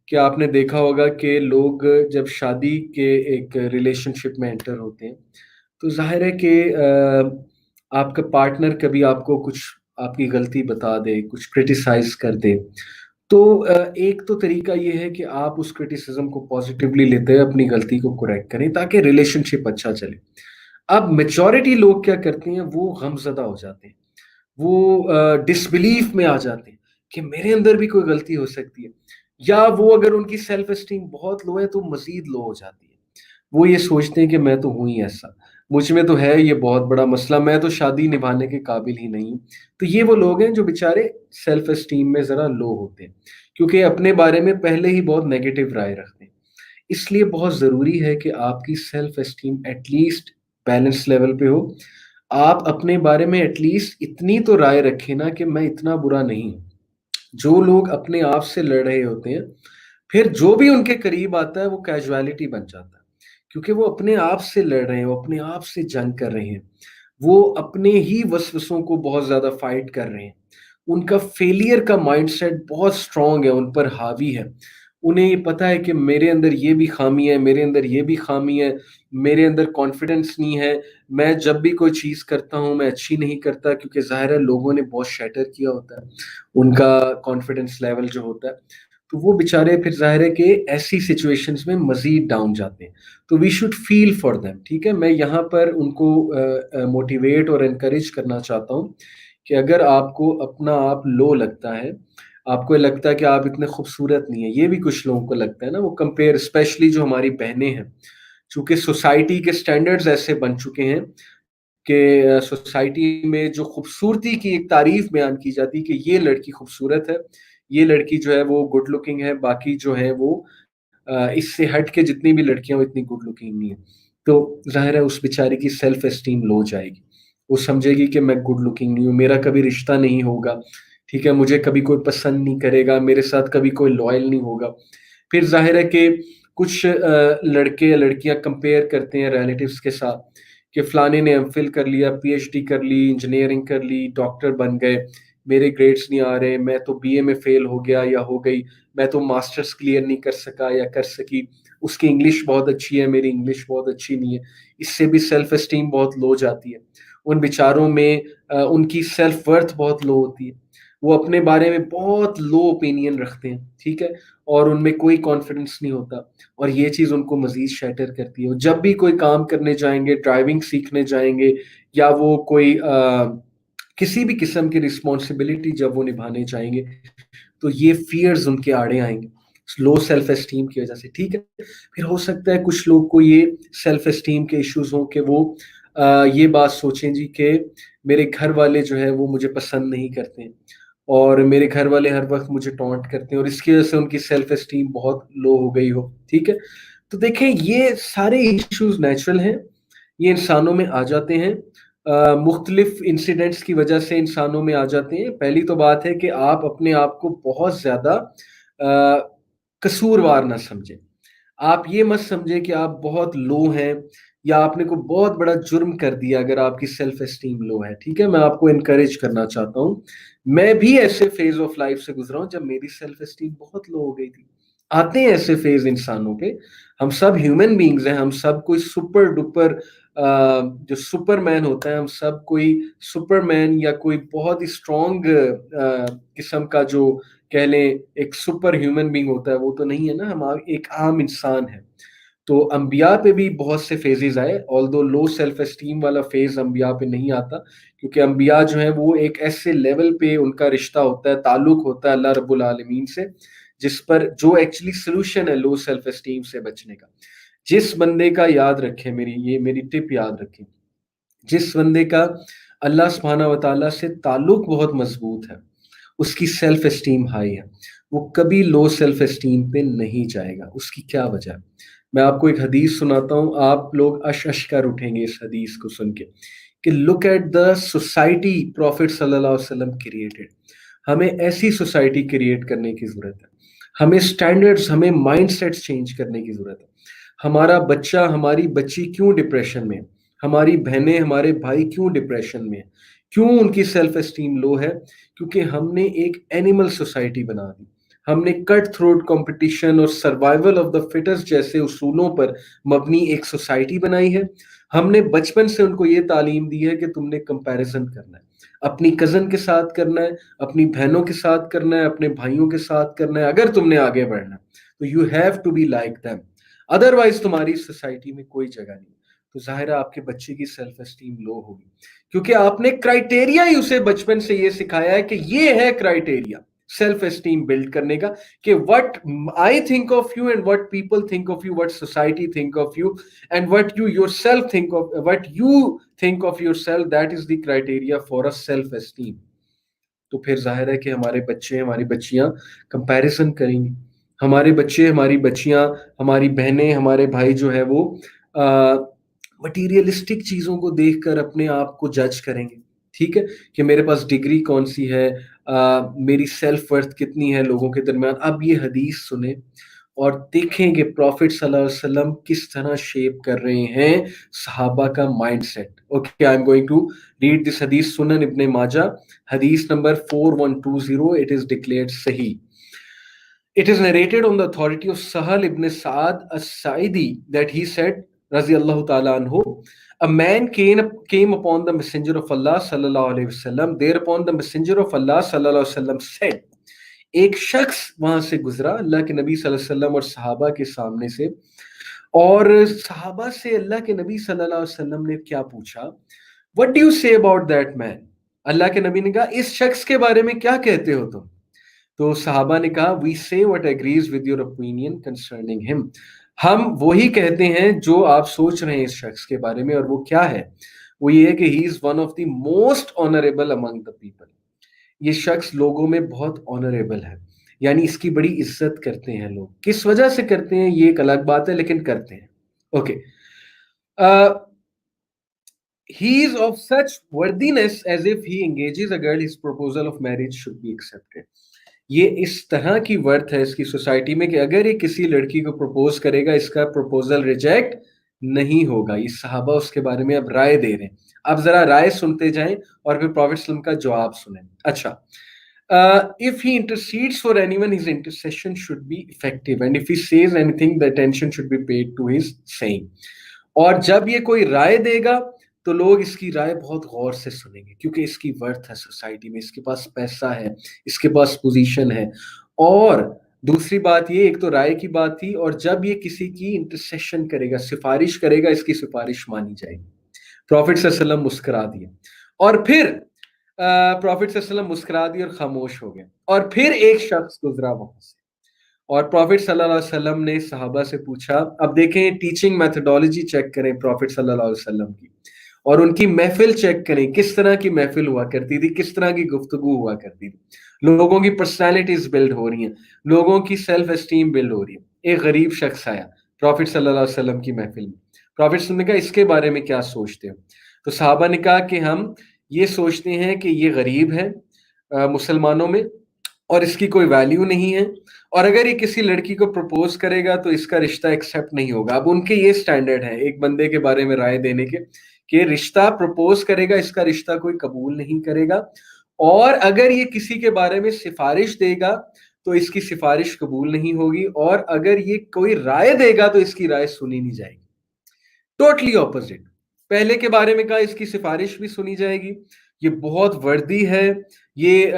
کہ آپ نے دیکھا ہوگا کہ لوگ جب شادی کے ایک ریلیشن شپ میں انٹر ہوتے ہیں تو ظاہر ہے کہ آپ کا پارٹنر کبھی آپ کو کچھ آپ کی غلطی بتا دے, کچھ کرٹیسائز کر دے, تو ایک تو طریقہ یہ ہے کہ آپ اس کرٹیسزم کو پازیٹیولی لیتے ہیں, اپنی غلطی کو کریکٹ کریں تاکہ ریلیشن شپ اچھا چلے. اب میجورٹی لوگ کیا کرتے ہیں, وہ غم زدہ ہو جاتے ہیں, وہ ڈسبلیف میں آ جاتے ہیں کہ میرے اندر بھی کوئی غلطی ہو سکتی ہے, یا وہ اگر ان کی سیلف اسٹیم بہت لو ہے تو مزید لو ہو جاتی ہے. وہ یہ سوچتے ہیں کہ میں تو ہوں ہی ایسا, مجھ میں تو ہے یہ بہت بڑا مسئلہ, میں تو شادی نبھانے کے قابل ہی نہیں. تو یہ وہ لوگ ہیں جو بیچارے سیلف اسٹیم میں ذرا لو ہوتے ہیں, کیونکہ اپنے بارے میں پہلے ہی بہت نیگیٹو رائے رکھتے ہیں. اس لیے بہت ضروری ہے کہ آپ کی self esteem at least balance level پہ ہو. آپ اپنے بارے میں ایٹ لیسٹ اتنی تو رائے رکھیں نا کہ میں اتنا برا نہیں ہوں. جو لوگ اپنے آپ سے لڑ رہے ہوتے ہیں, پھر جو بھی ان کے قریب آتا ہے وہ کیجویلٹی بن جاتا ہے, کیونکہ وہ اپنے آپ سے لڑ رہے ہیں, وہ اپنے آپ سے جنگ کر رہے ہیں, وہ اپنے ہی وسوسوں کو بہت زیادہ فائٹ کر رہے ہیں. ان کا فیلئر کا مائنڈ سیٹ بہت اسٹرانگ ہے, ان پر حاوی ہے. انہیں یہ پتا ہے کہ میرے اندر یہ بھی خامی ہے, میرے اندر یہ بھی خامی ہے, میرے اندر کانفیڈنس نہیں ہے, میں جب بھی کوئی چیز کرتا ہوں میں اچھی نہیں کرتا, کیونکہ ظاہر ہے لوگوں نے بہت شیٹر کیا ہوتا ہے ان کا کانفیڈنس لیول جو ہوتا ہے. تو وہ بیچارے پھر ظاہر ہے کہ ایسی سچویشنز میں مزید ڈاؤن جاتے ہیں. تو we should feel for them. ٹھیک ہے, میں یہاں پر ان کو موٹیویٹ اور انکریج کرنا چاہتا ہوں کہ اگر آپ کو اپنا آپ لو لگتا ہے, آپ کو لگتا ہے کہ آپ اتنے خوبصورت نہیں ہیں, یہ بھی کچھ لوگوں کو لگتا ہے نا, وہ کمپیئر, اسپیشلی جو ہماری بہنیں ہیں, چونکہ سوسائٹی کے سٹینڈرڈز ایسے بن چکے ہیں کہ سوسائٹی میں جو خوبصورتی کی ایک تعریف بیان کی جاتی کہ یہ لڑکی خوبصورت ہے, یہ لڑکی جو ہے وہ گڈ لکنگ ہے, باقی جو ہے وہ اس سے ہٹ کے جتنی بھی لڑکیاں وہ اتنی گڈ لکنگ نہیں ہے. تو ظاہر ہے اس بیچاری کی سیلف اسٹیم لو جائے گی, وہ سمجھے گی کہ میں گڈ لکنگ نہیں ہوں, میرا کبھی رشتہ نہیں ہوگا, ٹھیک ہے, مجھے کبھی کوئی پسند نہیں کرے گا, میرے ساتھ کبھی کوئی لوئل نہیں ہوگا. پھر ظاہر ہے کہ کچھ لڑکے یا لڑکیاں کمپیئر کرتے ہیں ریلیٹیوز کے ساتھ کہ فلانے نے ایم فل کر لیا, پی ایچ ڈی کر لی, انجینئرنگ کر لی, ڈاکٹر بن گئے, میرے گریڈس نہیں آ رہے, میں تو بی اے میں فیل ہو گیا یا ہو گئی, میں تو ماسٹرز کلیئر نہیں کر سکا یا کر سکی, اس کی انگلش بہت اچھی ہے, میری انگلش بہت اچھی نہیں ہے. اس سے بھی سیلف اسٹیم بہت لو جاتی ہے. ان بیچاروں میں ان کی سیلف ورتھ بہت لو ہوتی ہے, وہ اپنے بارے میں بہت لو اوپینین رکھتے ہیں, ٹھیک ہے, اور ان میں کوئی کانفیڈنس نہیں ہوتا, اور یہ چیز ان کو مزید شیٹر کرتی ہے. جب بھی کوئی کام کرنے جائیں گے, ڈرائیونگ سیکھنے جائیں گے, یا وہ کوئی کسی بھی قسم کی رسپانسبلٹی جب وہ نبھانے چاہیں گے, تو یہ فیئرز ان کے آڑے آئیں گے لو سیلف اسٹیم کی وجہ سے. ٹھیک ہے, پھر ہو سکتا ہے کچھ لوگ کو یہ سیلف اسٹیم کے ایشوز ہوں کہ وہ یہ بات سوچیں جی کہ میرے گھر والے جو ہے وہ مجھے پسند نہیں کرتے ہیں, اور میرے گھر والے ہر وقت مجھے ٹونٹ کرتے ہیں, اور اس کی وجہ سے ان کی سیلف اسٹیم بہت لو ہو گئی ہو. ٹھیک ہے, تو دیکھیں یہ سارے ایشوز نیچرل ہیں, یہ انسانوں میں آ جاتے ہیں, مختلف انسیڈنٹس کی وجہ سے انسانوں میں آ جاتے ہیں. پہلی تو بات ہے کہ آپ اپنے آپ کو بہت زیادہ قصوروار نہ سمجھیں. آپ یہ مت سمجھیں کہ آپ بہت لو ہیں یا آپ نے کوئی بہت بڑا جرم کر دیا اگر آپ کی سیلف اسٹیم لو ہے. ٹھیک ہے, میں آپ کو انکریج کرنا چاہتا ہوں, میں بھی ایسے فیز آف لائف سے گزرا ہوں جب میری سیلف اسٹیم بہت لو ہو گئی تھی. آتے ہیں ایسے فیز انسانوں کے, ہم سب ہیومن بینگز ہیں, ہم سب کوئی سپر ڈپر جو سپر مین ہوتا ہے، ہم سب کوئی سپر مین یا کوئی بہت ہی اسٹرانگ قسم کا جو کہہ لیں ایک سپر ہیومن بینگ ہوتا ہے، وہ تو نہیں ہے نا، ہم ایک عام انسان ہے. تو انبیاء پہ بھی بہت سے فیزز آئے، آلدو لو سیلف اسٹیم والا فیز انبیاء پہ نہیں آتا، کیونکہ انبیاء جو ہیں وہ ایک ایسے لیول پہ ان کا رشتہ ہوتا ہے، تعلق ہوتا ہے اللہ رب العالمین سے، جس پر جو ایکچولی سلوشن ہے لو سیلف اسٹیم سے بچنے کا. جس بندے کا، یاد رکھیں میری ٹپ یاد رکھیں، جس بندے کا اللہ سبحانہ و تعالیٰ سے تعلق بہت مضبوط ہے، اس کی سیلف اسٹیم ہائی ہے، وہ کبھی لو سیلف اسٹیم پہ نہیں جائے گا. اس کی کیا وجہ ہے؟ میں آپ کو ایک حدیث سناتا ہوں، آپ لوگ اش کر اٹھیں گے اس حدیث کو سن کے، کہ look at the society prophet صلی اللہ علیہ وسلم کریٹڈ. ہمیں ایسی سوسائٹی کریٹ کرنے کی ضرورت ہے، ہمیں سٹینڈرڈز، ہمیں مائنڈ سیٹس چینج کرنے کی ضرورت ہے. ہمارا بچہ، ہماری بچی کیوں ڈپریشن میں ہے؟ ہماری بہنیں، ہمارے بھائی کیوں ڈپریشن میں ہیں؟ کیوں ان کی سیلف اسٹیم لو ہے؟ کیونکہ ہم نے ایک اینیمل سوسائٹی بنا دی. ہم نے کٹ تھروٹ کمپٹیشن اور سروائیول آف دا فٹس جیسے اصولوں پر مبنی ایک سوسائٹی بنائی ہے. ہم نے بچپن سے ان کو یہ تعلیم دی ہے کہ تم نے کمپیریزن کرنا ہے، اپنی کزن کے ساتھ کرنا ہے، اپنی بہنوں کے ساتھ کرنا ہے، اپنے بھائیوں کے ساتھ کرنا ہے. اگر تم نے آگے بڑھنا ہے تو you have to be like them, otherwise تمہاری سوسائٹی میں کوئی جگہ نہیں. تو ظاہر ہے آپ کے بچے کی سیلف اسٹیم لو ہوگی، کیونکہ آپ نے کرائٹیریا ہی اسے بچپن سے یہ سکھایا ہے کہ یہ ہے کرائٹیریا سیلف اسٹیم بلڈ کرنے کا، کہ what I think of you and what people think of you, what society think of you and what you yourself think of, what you think of yourself, that is the criteria for a self esteem. تو پھر ظاہر ہے کہ ہمارے بچے، ہماری بچیاں comparison کریں گی، ہمارے بچے، ہماری بچیاں، ہماری بہنیں، ہمارے بھائی جو ہے وہ مٹیریلسٹک چیزوں کو دیکھ کر اپنے آپ کو جج کریں گے. ٹھیک ہے، کہ میرے پاس ڈگری کون سی ہے، میری سیلف ورتھ کتنی ہے لوگوں کے درمیان. اب یہ حدیث سنیں اور دیکھیں کہ پروفٹ صلی اللہ علیہ وسلم کس طرح شیپ کر رہے ہیں صحابہ کا mindset. Okay, I am going to read this حدیث، سنن ابن ماجہ، حدیث number 4120. It is declared Sahih. It is narrated on the authority of Sahal ibn Sa'ad as-Sa'idi that he said, Raziyallahu ta'ala anhu, a man came upon the messenger of Allah sallallahu alayhi wasallam. Thereupon the messenger of Allah sallallahu alayhi wasallam said, ایک شخص وہاں سے گزرا اللہ کے نبی صلی اللہ علیہ وسلم اور صحابہ کے سامنے سے، اور صحابہ سے اللہ کے نبی صلی اللہ علیہ وسلم نے کیا پوچھا، What do you say about that man؟ اللہ کے نبی نے کہا اس شخص کے بارے میں کیا کہتے ہو تم؟ تو صحابہ نے کہا we say what agrees with your opinion concerning him. ہم وہی کہتے ہیں جو آپ سوچ رہے ہیں اس شخص کے بارے میں، اور وہ کیا ہے؟ وہ یہ ہے کہ he is one of the most honorable among the people. یہ شخص لوگوں میں بہت آنریبل ہے، یعنی اس کی بڑی عزت کرتے ہیں لوگ. کس وجہ سے کرتے ہیں یہ ایک الگ بات ہے، لیکن کرتے ہیں. Okay, he is of such worthiness as if he engages a girl, his proposal of marriage should be accepted. یہ اس طرح کی ورتھ ہے اس کی سوسائٹی میں کہ اگر یہ کسی لڑکی کو پروپوز کرے گا اس کا پروپوزل ریجیکٹ نہیں ہوگا. یہ صحابہ اس کے بارے میں اب رائے دے رہے ہیں. اب ذرا رائے سنتے جائیں اور پھر پروفیٹ صلی اللہ علیہ وسلم کا جواب سنیں. اچھا، if he intercedes for anyone, his intercession should be effective, and if he says anything, the attention should be paid to his saying. اور جب یہ کوئی رائے دے گا تو لوگ اس کی رائے بہت غور سے سنیں گے، کیونکہ اس کی ورتھ ہے سوسائٹی میں، اس کے پاس پیسہ ہے، اس کے پاس پوزیشن ہے. اور دوسری بات یہ، ایک تو رائے کی بات تھی، اور جب یہ کسی کی انٹرسیشن کرے گا، سفارش کرے گا، اس کی سفارش مانی جائے گی. پروفٹ صلی اللہ علیہ وسلم مسکرا دیے، اور پھر پروفٹ صلی اللہ علیہ وسلم مسکرا دیے اور خاموش ہو گئے. اور پھر ایک شخص گزرا وہاں سے، اور پروفٹ صلی اللہ علیہ وسلم نے صحابہ سے پوچھا. اب دیکھیں ٹیچنگ میتھڈالوجی چیک کریں پروفٹ صلی اللہ علیہ وسلم کی، اور ان کی محفل چیک کریں، کس طرح کی محفل ہوا کرتی تھی، کس طرح کی گفتگو ہوا کرتی تھی. لوگوں کی پرسنالٹیز بلڈ ہو رہی ہیں، لوگوں کی سیلف اسٹیم بلڈ ہو رہی ہے. ایک غریب شخص آیا پروفٹ صلی اللہ علیہ وسلم کی محفل میں. پروفٹ صلی اللہ علیہ وسلم نے کہا اس کے بارے میں کیا سوچتے ہو؟ تو صحابہ نے کہا کہ ہم یہ سوچتے ہیں کہ یہ غریب ہے مسلمانوں میں، اور اس کی کوئی ویلیو نہیں ہے، اور اگر یہ کسی لڑکی کو پروپوز کرے گا تو اس کا رشتہ ایکسیپٹ نہیں ہوگا. اب ان کے یہ سٹینڈرڈ ہے ایک بندے کے بارے میں رائے دینے کے، کہ رشتہ پروپوز کرے گا، اس کا رشتہ کوئی قبول نہیں کرے گا، اور اگر یہ کسی کے بارے میں سفارش دے گا تو اس کی سفارش قبول نہیں ہوگی، اور اگر یہ کوئی رائے دے گا تو اس کی رائے سنی نہیں جائے گی. Totally opposite. پہلے کے بارے میں کہا اس کی سفارش بھی سنی جائے گی، یہ بہت وردی ہے، یہ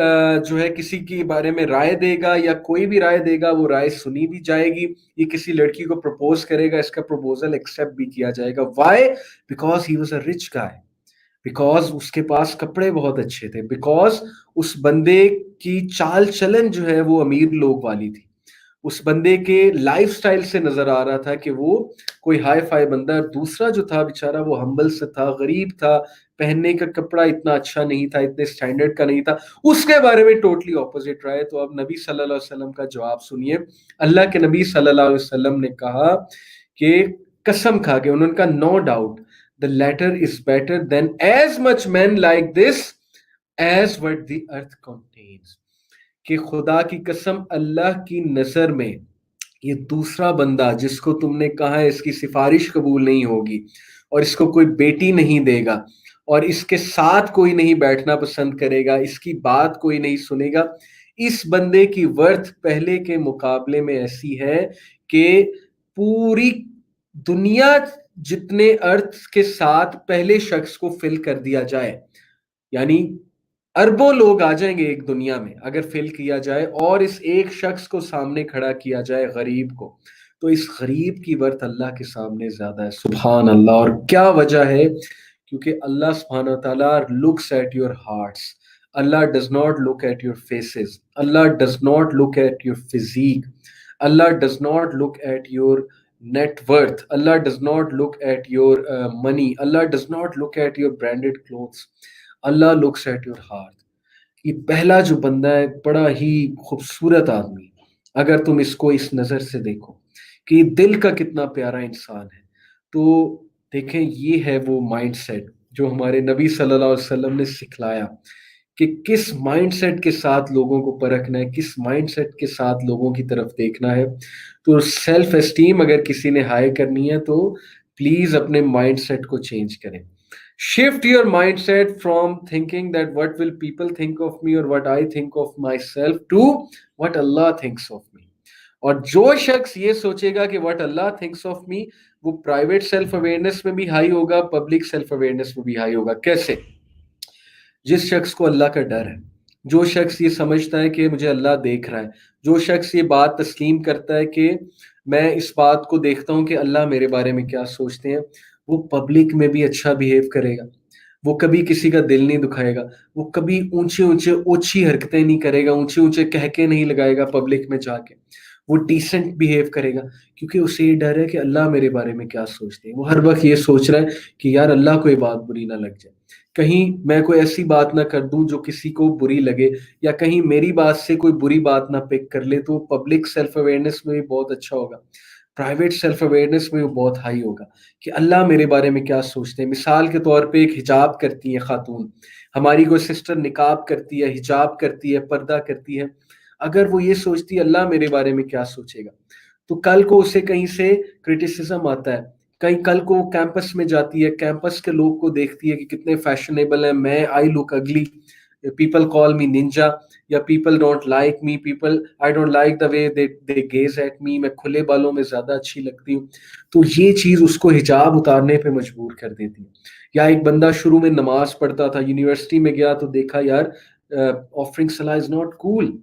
جو ہے کسی کے بارے میں رائے دے گا یا کوئی بھی رائے دے گا وہ رائے سنی بھی جائے گی، یہ کسی لڑکی کو پرپوز کرے گا اس کا پرپوزل ایکسیپٹ بھی کیا جائے گا. Why? Because he was a rich guy, because اس کے پاس کپڑے بہت اچھے تھے، بیکاز اس بندے کی چال چلن جو ہے وہ امیر لوگ والی تھی، اس بندے کے لائف سٹائل سے نظر آ رہا تھا کہ وہ کوئی ہائی فائی بندہ. دوسرا جو تھا بیچارہ وہ ہمبل سے تھا، غریب تھا، پہننے کا کپڑا اتنا اچھا نہیں تھا، اتنے سٹینڈرڈ کا نہیں تھا، اس کے بارے میں ٹوٹلی اپوزٹ رہا ہے. تو اب نبی صلی اللہ علیہ وسلم کا جواب سنیے. اللہ کے نبی صلی اللہ علیہ وسلم نے کہا کہ قسم کھا کے انہوں نے کہا no doubt the latter is better than as much men like this as what the earth contains. کہ خدا کی قسم اللہ کی نظر میں یہ دوسرا بندہ جس کو تم نے کہا ہے اس کی سفارش قبول نہیں ہوگی اور اس کو کوئی بیٹی نہیں دے گا اور اس کے ساتھ کوئی نہیں بیٹھنا پسند کرے گا، اس کی بات کوئی نہیں سنے گا، اس بندے کی ورتھ پہلے کے مقابلے میں ایسی ہے کہ پوری دنیا جتنے ارتھ کے ساتھ پہلے شخص کو فل کر دیا جائے، یعنی اربوں لوگ آ جائیں گے ایک دنیا میں اگر فل کیا جائے، اور اس ایک شخص کو سامنے کھڑا کیا جائے غریب کو، تو اس غریب کی برت اللہ کے سامنے زیادہ ہے. سبحان اللہ. اور کیا وجہ ہے؟ کیونکہ اللہ سبحانہ و تعالیٰ looks at your hearts. Allah does not look at your faces. Allah does not look at your physique. Allah does not look at your net worth. Allah does not look at your money. Allah does not look at your branded clothes. Allah looks at your heart. یہ پہلا جو بندہ ہے بڑا ہی خوبصورت آدمی، اگر تم اس کو اس نظر سے دیکھو کہ یہ دل کا کتنا پیارا انسان ہے، تو دیکھیں یہ ہے وہ مائنڈ سیٹ جو ہمارے نبی صلی اللہ علیہ وسلم نے سکھلایا کہ کس مائنڈ سیٹ کے ساتھ لوگوں کو پرکھنا ہے، کس مائنڈ سیٹ کے ساتھ لوگوں کی طرف دیکھنا ہے. تو سیلف اسٹیم اگر کسی نے ہائی کرنی ہے تو پلیز اپنے مائنڈ سیٹ کو چینج کریں. Shift your mindset from thinking that what will people think of me or what I think of myself to what Allah thinks of me. اور جو شخص یہ سوچے گا کہ what Allah thinks of me، وہ private self awareness میں بھی high ہوگا، پبلک سیلف اویئرنیس میں بھی ہائی ہوگا. کیسے؟ جس شخص کو اللہ کا ڈر ہے، جو شخص یہ سمجھتا ہے کہ مجھے اللہ دیکھ رہا ہے، جو شخص یہ بات تسلیم کرتا ہے کہ میں اس بات کو دیکھتا ہوں کہ اللہ میرے بارے میں کیا سوچتے ہیں، وہ پبلک میں بھی اچھا بیہیو کرے گا، وہ کبھی کسی کا دل نہیں دکھائے گا، وہ کبھی اونچے اونچے اوچھی حرکتیں نہیں کرے گا، اونچے اونچے کہکے نہیں لگائے گا پبلک میں جا کے، وہ ڈیسنٹ بیہیو کرے گا، کیونکہ اسے یہ ڈر ہے کہ اللہ میرے بارے میں کیا سوچتے ہیں. وہ ہر وقت یہ سوچ رہا ہے کہ یار اللہ کو یہ بات بری نہ لگ جائے، کہیں میں کوئی ایسی بات نہ کر دوں جو کسی کو بری لگے، یا کہیں میری بات سے کوئی بری بات نہ پک کر لے. تو پبلک سیلف اویئرنیس میں بھی بہت اچھا ہوگا، پرائیویٹ سیلف اویئرنیس میں بھی بہت ہائی ہوگا کہ اللہ میرے بارے میں کیا سوچتے ہیں. مثال کے طور پہ ایک حجاب کرتی ہے خاتون، ہماری کوئی سسٹر نقاب کرتی ہے، حجاب کرتی ہے، پردہ کرتی ہے، اگر وہ یہ سوچتی ہے اللہ میرے بارے میں کیا سوچے گا، تو کل کو اسے کہیں سے کرٹیسزم آتا ہے، کہیں کل کو کیمپس میں جاتی ہے، کیمپس کے لوگ کو دیکھتی ہے کہ کتنے فیشنیبل ہیں، میں I look ugly, people call me ninja, یا people don't like me, people I don't like the way they gaze at me, میں کھلے بالوں میں زیادہ اچھی لگتی ہوں. تو یہ چیز اس کو حجاب اتارنے پہ مجبور کر دیتی ہے. یا ایک بندہ شروع میں نماز پڑھتا تھا، یونیورسٹی میں گیا تو دیکھا یار آفرنگ صلاح is not cool,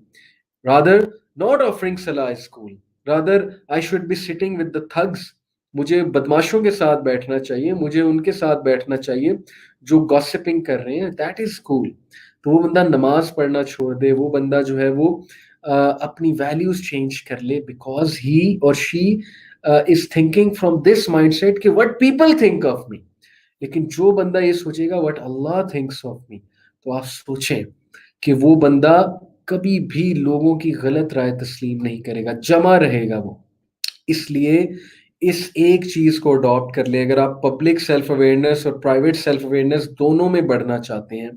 rather not offering salah is cool, rather I should be sitting with the thugs. مجھے بدماشوں کے ساتھ بیٹھنا چاہیے، مجھے ان کے ساتھ بیٹھنا چاہیے جو گاسپنگ کر رہے ہیں، that is cool. تو وہ بندہ نماز پڑھنا چھوڑ دے، وہ بندہ جو ہے وہ اپنی ویلیوز چینج کر لے، because he or she is thinking from this mind set کہ what people think of me. لیکن جو بندہ یہ سوچے گا what Allah thinks of me، تو آپ سوچیں کہ وہ بندہ کبھی بھی لوگوں کی غلط رائے تسلیم نہیں کرے گا، جمع رہے گا وہ. اس لیے اس ایک چیز کو اڈاپٹ کر لیں. اگر آپ پبلک سیلف اویئرنیس اور پرائیویٹ سیلف اویئرنیس دونوں میں بڑھنا چاہتے ہیں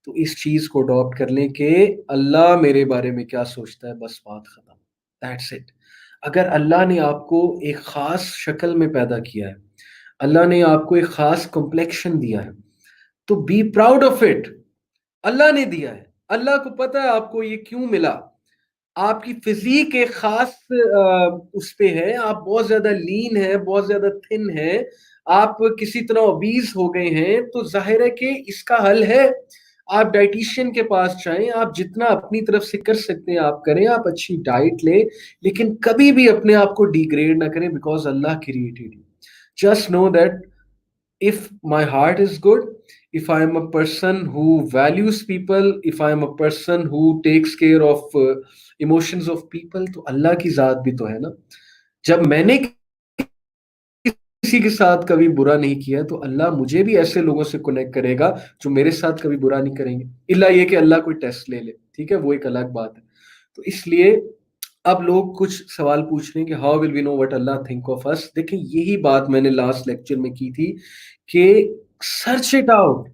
تو اس چیز کو اڈاپٹ کر لیں کہ اللہ میرے بارے میں کیا سوچتا ہے، بس بات ختم. That's it. اگر اللہ نے آپ کو ایک خاص شکل میں پیدا کیا ہے، اللہ نے آپ کو ایک خاص کمپلیکشن دیا ہے، تو بی پراؤڈ آف اٹ. اللہ نے دیا ہے، اللہ کو پتا ہے آپ کو یہ کیوں ملا. آپ کی فزیک ایک خاص اس پہ ہے، آپ بہت زیادہ لین ہے، بہت زیادہ تھن ہے، آپ کسی طرح اوبیز ہو گئے ہیں، تو ظاہر ہے کہ اس کا حل ہے، آپ ڈائٹیشین کے پاس جائیں، آپ جتنا اپنی طرف سے کر سکتے ہیں آپ کریں، آپ اچھی ڈائٹ لیں، لیکن کبھی بھی اپنے آپ کو ڈیگریڈ نہ کریں، because Allah created you. Just know that if my heart is good, if I am a person who values people, if I am a person who takes care of emotions of people, تو اللہ کی ذات بھی تو ہے نا. جب میں نے کسی کے ساتھ کبھی برا نہیں کیا تو اللہ مجھے بھی ایسے لوگوں سے کنیکٹ کرے گا جو میرے ساتھ کبھی برا نہیں کریں گے، الا یہ کہ اللہ کوئی ٹیسٹ لے لے، ٹھیک ہے، وہ ایک الگ بات ہے. تو اس لیے اب لوگ کچھ سوال پوچھ رہے ہیں کہ how will we know what Allah think of us. دیکھیں یہی بات میں نے لاسٹ لیکچر میں کی تھی کہ سرچ اٹ آؤٹ.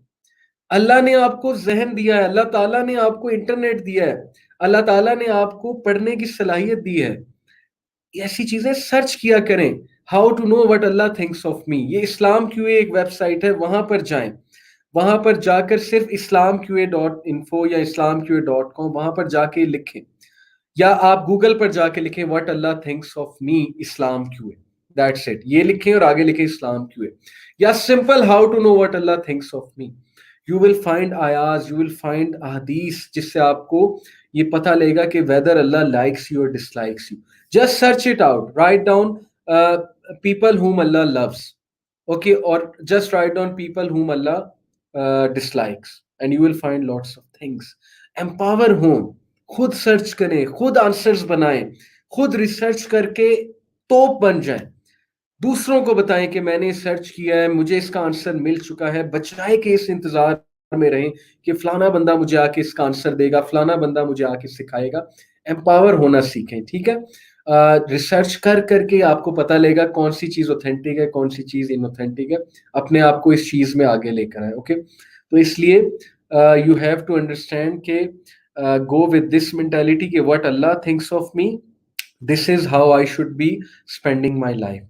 اللہ نے آپ کو ذہن دیا ہے، اللہ تعالیٰ نے آپ کو انٹرنیٹ دیا ہے، اللہ تعالیٰ نے آپ کو پڑھنے کی صلاحیت دی ہے، ایسی چیزیں سرچ کیا کریں. How to know what Allah thinks of me, یہ اسلام کیو اے ایک ویب سائٹ ہے، وہاں پر جائیں، وہاں پر جا کر صرف اسلام کیو اے ڈاٹ انفو یا اسلام کیو اے ڈاٹ کام، وہاں پر جا کے لکھیں، یا آپ گوگل پر جا کے لکھیں what Allah thinks of me Islam Q A, that's it, یہ لکھیں اور آگے لکھیں اسلام کیو اے. یا simple how to know what Allah thinks of me, you will find آیاز، یو ول فائنڈ احادیث، جس سے آپ کو یہ پتہ لے گا کہ ویدر اللہ لائکس یو اور dislikes you. Just search it out, write down people whom Allah loves، okay, اور just write down people whom Allah dislikes and you will find lots of things. empower ہوں، خود search کریں، خود answers بنائیں، خود research کر کے توپ بن جائیں، دوسروں کو بتائیں کہ میں نے سرچ کیا ہے، مجھے اس کا آنسر مل چکا ہے، بچائے کہ اس انتظار میں رہیں کہ فلانا بندہ مجھے آ کے اس کا آنسر دے گا، فلانا بندہ مجھے آ کے سکھائے گا. امپاور ہونا سیکھیں، ٹھیک ہے. ریسرچ کر کر کے آپ کو پتہ لے گا کون سی چیز اوتھینٹک ہے، کون سی چیز ان اوتھینٹک ہے، اپنے آپ کو اس چیز میں آگے لے کر آئے. اوکے، تو اس لیے یو ہیو ٹو انڈرسٹینڈ کہ گو ود دس مینٹیلٹی کہ what Allah thinks of me, this is how I should be spending my life.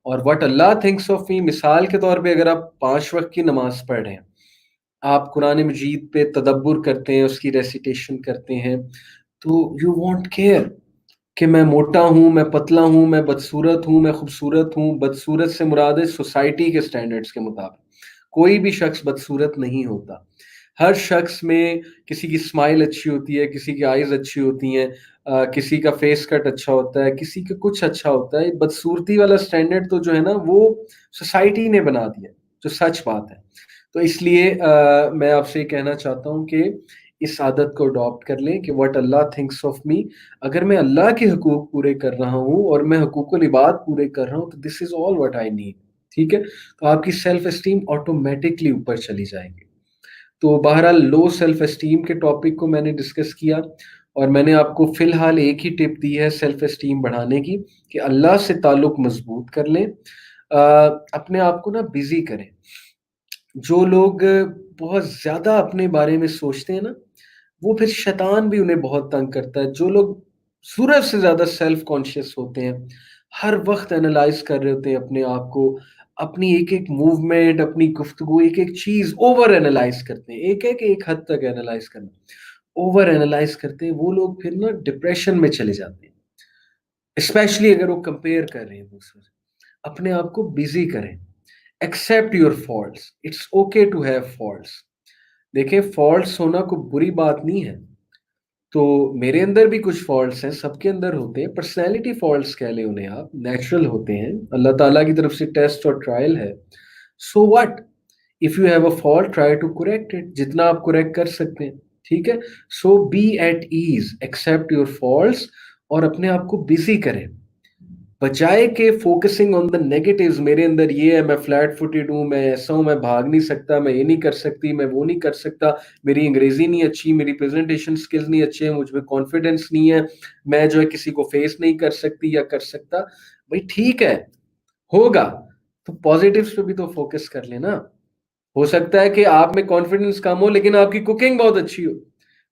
اور what Allah thinks of me, مثال کے طور پہ اگر آپ 5 وقت کی نماز پڑھ رہے ہیں، آپ قرآن مجید پہ تدبر کرتے ہیں، اس کی ریسیٹیشن کرتے ہیں، تو یو وانٹ کیئر کہ میں موٹا ہوں، میں پتلا ہوں، میں بدصورت ہوں، میں خوبصورت ہوں. بدصورت سے مراد ہے سوسائٹی کے سٹینڈرڈز کے مطابق، کوئی بھی شخص بدصورت نہیں ہوتا. ہر شخص میں کسی کی اسمائل اچھی ہوتی ہے، کسی کی آئیز اچھی ہوتی ہیں، کسی کا فیس کٹ اچھا ہوتا ہے، کسی کا کچھ اچھا ہوتا ہے. بدصورتی والا سٹینڈرڈ تو جو ہے نا وہ سوسائٹی نے بنا دیا، جو سچ بات ہے. تو اس لیے میں آپ سے یہ کہنا چاہتا ہوں کہ اس عادت کو اڈاپٹ کر لیں کہ واٹ اللہ تھنکس آف می. اگر میں اللہ کے حقوق پورے کر رہا ہوں اور میں حقوق العباد پورے کر رہا ہوں تو this is all what I need, ٹھیک ہے. تو آپ کی سیلف اسٹیم آٹومیٹکلی اوپر چلی جائے گی. تو بہرحال لو سیلف اسٹیم کے ٹاپک کو میں نے ڈسکس کیا، اور میں نے آپ کو فی الحال ایک ہی ٹپ دی ہے سیلف اسٹیم بڑھانے کی کہ اللہ سے تعلق مضبوط کر لیں، اپنے آپ کو نا بزی کریں. جو لوگ بہت زیادہ اپنے بارے میں سوچتے ہیں نا، وہ پھر شیطان بھی انہیں بہت تنگ کرتا ہے. جو لوگ ضرورت سے زیادہ سیلف کانشیس ہوتے ہیں، ہر وقت انالائز کر رہے ہوتے ہیں اپنے آپ کو، اپنی ایک ایک موومنٹ، اپنی گفتگو، ایک ایک چیز اوور انالائز کرتے ہیں. ایک حد تک انالائز کرنا، اوور انالائز کرتے ہیں، وہ لوگ پھر نا ڈپریشن میں چلے جاتے ہیں، اسپیشلی اگر وہ کمپیئر کر رہے ہیں دوسروں سے. اپنے آپ کو بزی کریں. Accept your faults, it's okay to have faults. دیکھیں فالٹس ہونا کوئی بری بات نہیں ہے. تو میرے اندر بھی کچھ فالٹس ہیں، سب کے اندر ہوتے ہیں، پرسنالٹی فالٹس کہہ لیں انہیں آپ، نیچرل ہوتے ہیں، اللہ تعالیٰ کی طرف سے ٹیسٹ اور ٹرائل ہے. So what, if you have a fault try to correct it, جتنا آپ کریکٹ کر سکتے ہیں، ٹھیک ہے. So be at ease, accept your faults, اور اپنے آپ کو بزی کریں، بجائے کہ فوکسنگ آن دا نیگیٹیوز. میرے اندر یہ ہے، میں فلیٹ فوٹڈ ہوں، میں ایسا ہوں، میں بھاگ نہیں سکتا، میں یہ نہیں کر سکتی، میں وہ نہیں کر سکتا، میری انگریزی نہیں اچھی، میری پریزنٹیشن سکلز نہیں اچھے ہیں، مجھ میں کانفیڈنس نہیں ہے، میں جو ہے کسی کو فیس نہیں کر سکتی یا کر سکتا. بھائی ٹھیک ہے، ہوگا، تو پازیٹیوز پہ بھی تو فوکس کر لینا. ہو سکتا ہے کہ آپ میں کانفیڈنس کم ہو لیکن آپ کی کوکنگ بہت اچھی ہو،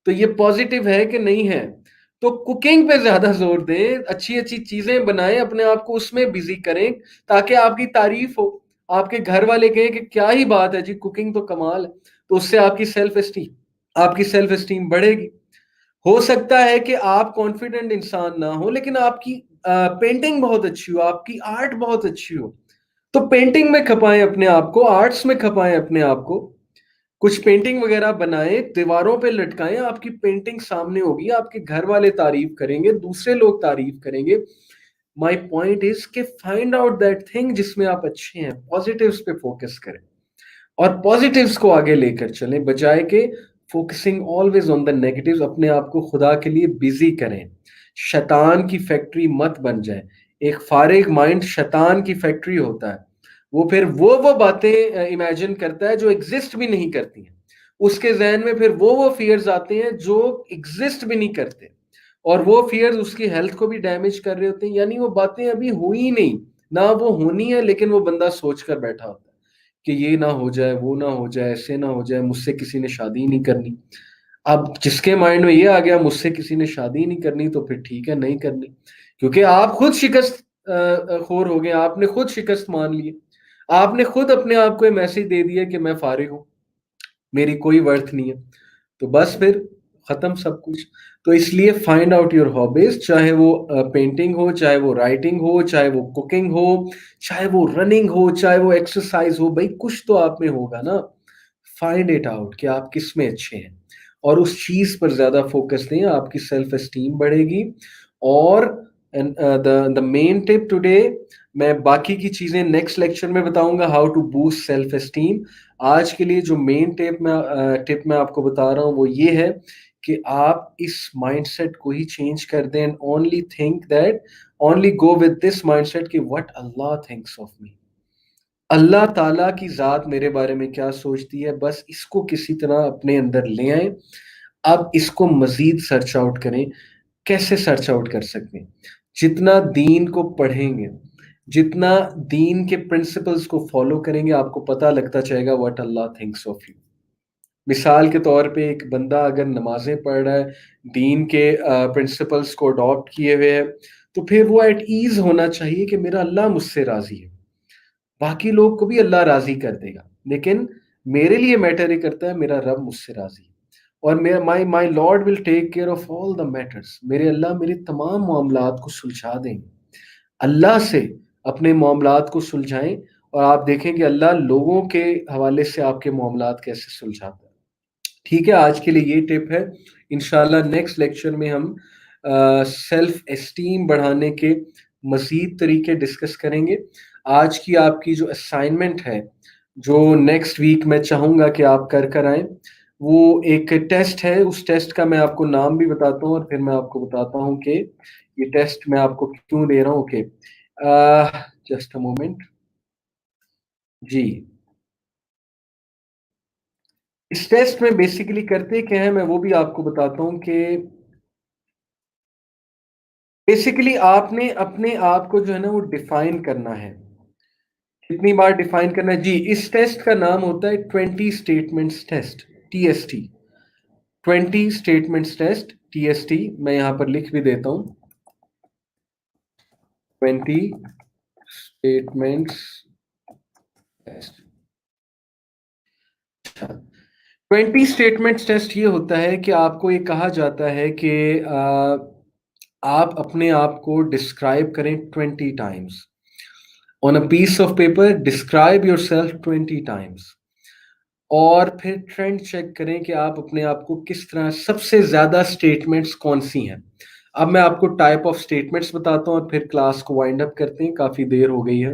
تو یہ پازیٹیو ہے کہ نہیں ہے؟ تو کوکنگ پہ زیادہ زور دیں، اچھی اچھی چیزیں بنائیں، اپنے آپ کو اس میں بزی کریں تاکہ آپ کی تعریف ہو، آپ کے گھر والے کہیں کہ کیا ہی بات ہے جی، کوکنگ تو کمال ہے. تو اس سے آپ کی سیلف اسٹیم بڑھے گی. ہو سکتا ہے کہ آپ کانفیڈنٹ انسان نہ ہو لیکن آپ کی پینٹنگ بہت اچھی ہو، آپ کی آرٹ بہت اچھی ہو، تو پینٹنگ میں کھپائیں اپنے آپ کو، آرٹس میں کھپائیں اپنے آپ کو، کچھ پینٹنگ وغیرہ بنائیں، دیواروں پہ لٹکائیں، آپ کی پینٹنگ سامنے ہوگی، آپ کے گھر والے تعریف کریں گے، دوسرے لوگ تعریف کریں گے. مائی پوائنٹ از کہ فائنڈ آؤٹ دیٹ تھنگ جس میں آپ اچھے ہیں، پازیٹیوز پہ فوکس کریں اور پازیٹیوز کو آگے لے کر چلیں، بجائے کہ focusing always on the negatives. اپنے آپ کو خدا کے لیے بزی کریں، شیطان کی فیکٹری مت بن جائیں. ایک فارغ مائنڈ شیطان کی فیکٹری ہوتا ہے، وہ پھر وہ باتیں امیجن کرتا ہے جو ایگزسٹ بھی نہیں کرتی ہیں، اس کے ذہن میں پھر وہ فیئرز آتے ہیں جو ایگزسٹ بھی نہیں کرتے، اور وہ فیئرز اس کی ہیلتھ کو بھی ڈیمیج کر رہے ہوتے ہیں. یعنی وہ باتیں ابھی ہوئی نہیں، نہ وہ ہونی ہے، لیکن وہ بندہ سوچ کر بیٹھا ہوتا ہے کہ یہ نہ ہو جائے، وہ نہ ہو جائے، ایسے نہ ہو جائے، مجھ سے کسی نے شادی نہیں کرنی. اب جس کے مائنڈ میں یہ آ گیا مجھ سے کسی نے شادی نہیں کرنی، تو پھر ٹھیک ہے نہیں کرنی، کیونکہ آپ خود شکست خور ہو گئے، آپ نے خود شکست مان لی، آپ نے خود اپنے آپ کو یہ میسج دے دیا کہ میں فارغ ہوں، میری کوئی ورتھ نہیں ہے، تو بس پھر ختم سب کچھ. تو اس لیے فائنڈ آؤٹ یور ہابیز، چاہے وہ پینٹنگ ہو، چاہے وہ رائٹنگ ہو، چاہے وہ کوکنگ ہو، چاہے وہ رننگ ہو، چاہے وہ ایکسرسائز ہو، بھائی کچھ تو آپ میں ہوگا نا. فائنڈ اٹ آؤٹ کہ آپ کس میں اچھے ہیں اور اس چیز پر زیادہ فوکس دیں، آپ کی سیلف اسٹیم بڑھے گی. اور دا مین ٹپ ٹوڈے، میں باقی کی چیزیں نیکسٹ لیکچر میں بتاؤں گا، how to boost self esteem. آج کے لیے جو مین ٹپ میں آپ کو بتا رہا ہوں وہ یہ ہے کہ آپ اس مائنڈ سیٹ کو ہی چینج کر دیں، and only think that, only go with this mind set کہ what Allah thinks of me, Allah تعالیٰ کی ذات میرے بارے میں کیا سوچتی ہے. بس اس کو کسی طرح اپنے اندر لے آئیں. اب اس کو مزید سرچ آؤٹ کریں. کیسے سرچ آؤٹ کر سکتے ہیں؟ جتنا دین کو پڑھیں گے، جتنا دین کے پرنسپلز کو فالو کریں گے، آپ کو پتہ لگتا چاہے گا what Allah thinks of you. مثال کے طور پہ ایک بندہ اگر نمازیں پڑھ رہا ہے، دین کے پرنسپلز کو اڈاپٹ کیے ہوئے ہے، تو پھر وہ ایٹ ایز ہونا چاہیے کہ میرا اللہ مجھ سے راضی ہے، باقی لوگ کو بھی اللہ راضی کر دے گا، لیکن میرے لیے میٹر ہی کرتا ہے میرا رب مجھ سے راضی ہے، اور my lord will take care of all the matters. میرے اللہ میرے تمام معاملات کو سلجھا دیں گے. اللہ سے اپنے معاملات کو سلجھائیں اور آپ دیکھیں کہ اللہ لوگوں کے حوالے سے آپ کے معاملات کیسے سلجھاتا ہے. ٹھیک ہے، آج کے لیے یہ ٹپ ہے. انشاءاللہ نیکسٹ لیکچر میں ہم سیلف اسٹیم بڑھانے کے مزید طریقے ڈسکس کریں گے. آج کی آپ کی جو اسائنمنٹ ہے، جو نیکسٹ ویک میں چاہوں گا کہ آپ کر آئیں، وہ ایک ٹیسٹ ہے. اس ٹیسٹ کا میں آپ کو نام بھی بتاتا ہوں اور پھر میں آپ کو بتاتا ہوں کہ یہ ٹیسٹ میں آپ کو کیوں دے رہا ہوں. Okay, just a moment. جی، اس ٹیسٹ میں بیسیکلی کرتے کیا ہے میں وہ بھی آپ کو بتاتا ہوں کہ بیسیکلی آپ نے اپنے آپ کو جو ہے نا وہ ڈیفائن کرنا ہے. کتنی بار ڈیفائن کرنا ہے؟ جی، اس ٹیسٹ کا نام ہوتا ہے 20 statements test, TST. 20 statements test, TST. میں یہاں پر لکھ بھی دیتا ہوں، 20 اسٹیٹمنٹس ٹیسٹ. 20 اسٹیٹمنٹس ٹیسٹ یہ ہوتا ہے کہ آپ کو یہ کہا جاتا ہے کہ آپ اپنے آپ کو ڈسکرائب کریں 20 times on a piece of paper. Describe yourself 20 ٹائمز، اور پھر ٹرینڈ چیک کریں کہ آپ اپنے آپ کو کس طرح، سب سے زیادہ اسٹیٹمنٹس کون سی ہیں. اب میں آپ کو ٹائپ آف اسٹیٹمنٹس بتاتا ہوں اور پھر کلاس کو وائنڈ اپ کرتے ہیں، کافی دیر ہو گئی ہے.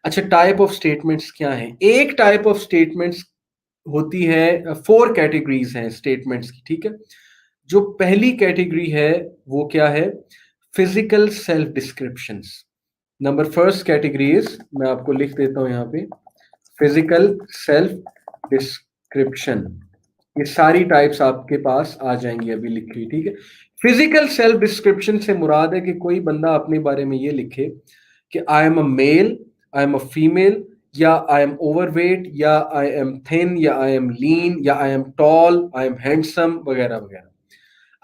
اچھا، ٹائپ آف اسٹیٹمنٹس کیا ہیں؟ ایک ٹائپ آف اسٹیٹمنٹس ہوتی ہے، 4 کیٹیگریز ہیں اسٹیٹمنٹس کی، ٹھیک ہے. جو پہلی کیٹیگری ہے وہ کیا ہے؟ Physical self descriptions. Number first category is, میں آپ کو لکھ دیتا ہوں یہاں پہ، فزیکل سیلف ڈسکرپشن. یہ ساری ٹائپس آپ کے پاس آ جائیں گی ابھی لکھی، ٹھیک ہے. فزیکل سیلف ڈسکرپشن سے مراد ہے کہ کوئی بندہ اپنے بارے میں یہ لکھے کہ I am a male, I am a female, یا آئی ایم اوور ویٹ، یا آئی ایم تھن، یا آئی ایم لین، یا I M talc, I am handsome, وغیرہ وغیرہ.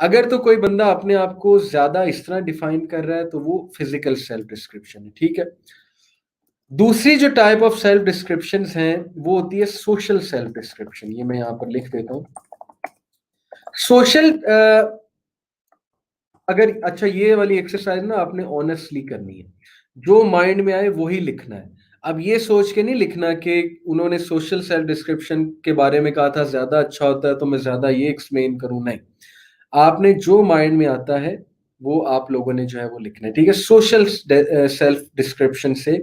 اگر تو کوئی بندہ اپنے آپ کو زیادہ اس طرح ڈیفائن کر رہا ہے تو وہ فزیکل سیلف ڈسکرپشن ہے، ٹھیک ہے. دوسری جو ٹائپ آف سیلف ڈسکرپشنز ہیں وہ ہوتی ہے سوشل سیلف ڈسکرپشن. یہ میں یہاں پر لکھ دیتا ہوں. سوشل اگر اچھا یہ والی ایکسرسائز نا آپ نے آنےسٹلی کرنی ہے، جو مائنڈ میں آئے وہی لکھنا ہے. اب یہ سوچ کے نہیں لکھنا کہ انہوں نے سوشل سیلف ڈسکرپشن کے بارے میں کہا تھا زیادہ اچھا ہوتا ہے تو میں زیادہ یہ ایکسپلین کروں. نہیں، آپ نے جو مائنڈ میں آتا ہے وہ آپ لوگوں نے جو ہے وہ لکھنا ہے. ٹھیک ہے. سوشل سیلف ڈسکرپشن سے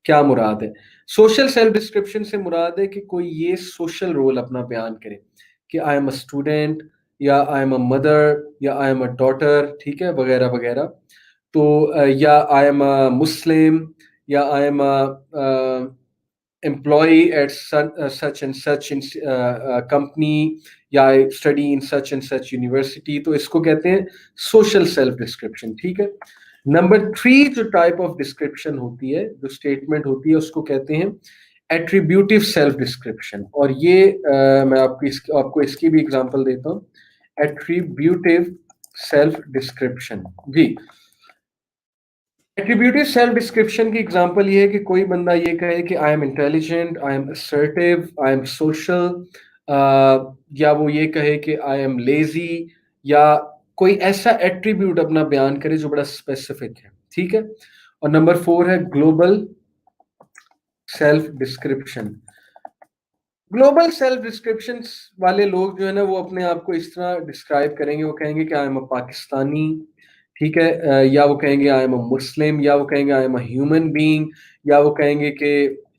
کیا مراد ہے؟ سوشل سیلف ڈسکرپشن سے مراد ہے کہ کوئی یہ سوشل رول اپنا بیان کرے کہ آئی ایم اے اسٹوڈینٹ، یا آئی ایم اے مدر، یا آئی ایم اے ڈاٹر، ٹھیک ہے، وغیرہ وغیرہ. تو یا آئی ایم اے مسلم، یا I am a employee at such and such company، یا study in such and such university. تو اس کو کہتے ہیں سوشل سیلف ڈسکرپشن. ٹھیک ہے. نمبر 3 جو ٹائپ آف ڈسکرپشن ہوتی ہے، جو اسٹیٹمنٹ ہوتی ہے، اس کو کہتے ہیں ایٹریبیوٹیو سیلف ڈسکرپشن. اور یہ میں آپ کو اس کی بھی اگزامپل دیتا ہوں. ایٹریبیوٹیو سیلف ڈسکرپشن، جی. ایٹریبیوٹیو سیلف ڈسکرپشن کی اگزامپل یہ ہے کہ کوئی بندہ یہ کہے کہ I M intelligent, I am assertive, I am social, یا وہ یہ کہے کہ آئی ایم لیزی، یا کوئی ایسا ایٹریبیوٹ اپنا بیان کرے جو بڑا اسپیسیفک ہے. ٹھیک ہے. اور نمبر 4 ہے global self description. Global self description والے لوگ جو ہے نا وہ اپنے آپ کو اس طرح ڈسکرائب کریں گے. وہ کہیں گے کہ آئی ایم اے پاکستانی، ٹھیک ہے، یا وہ کہیں گے آئی ایم اے مسلم، یا وہ کہیں گے آئی ایم اے ہیومن بینگ، یا وہ کہیں گے کہ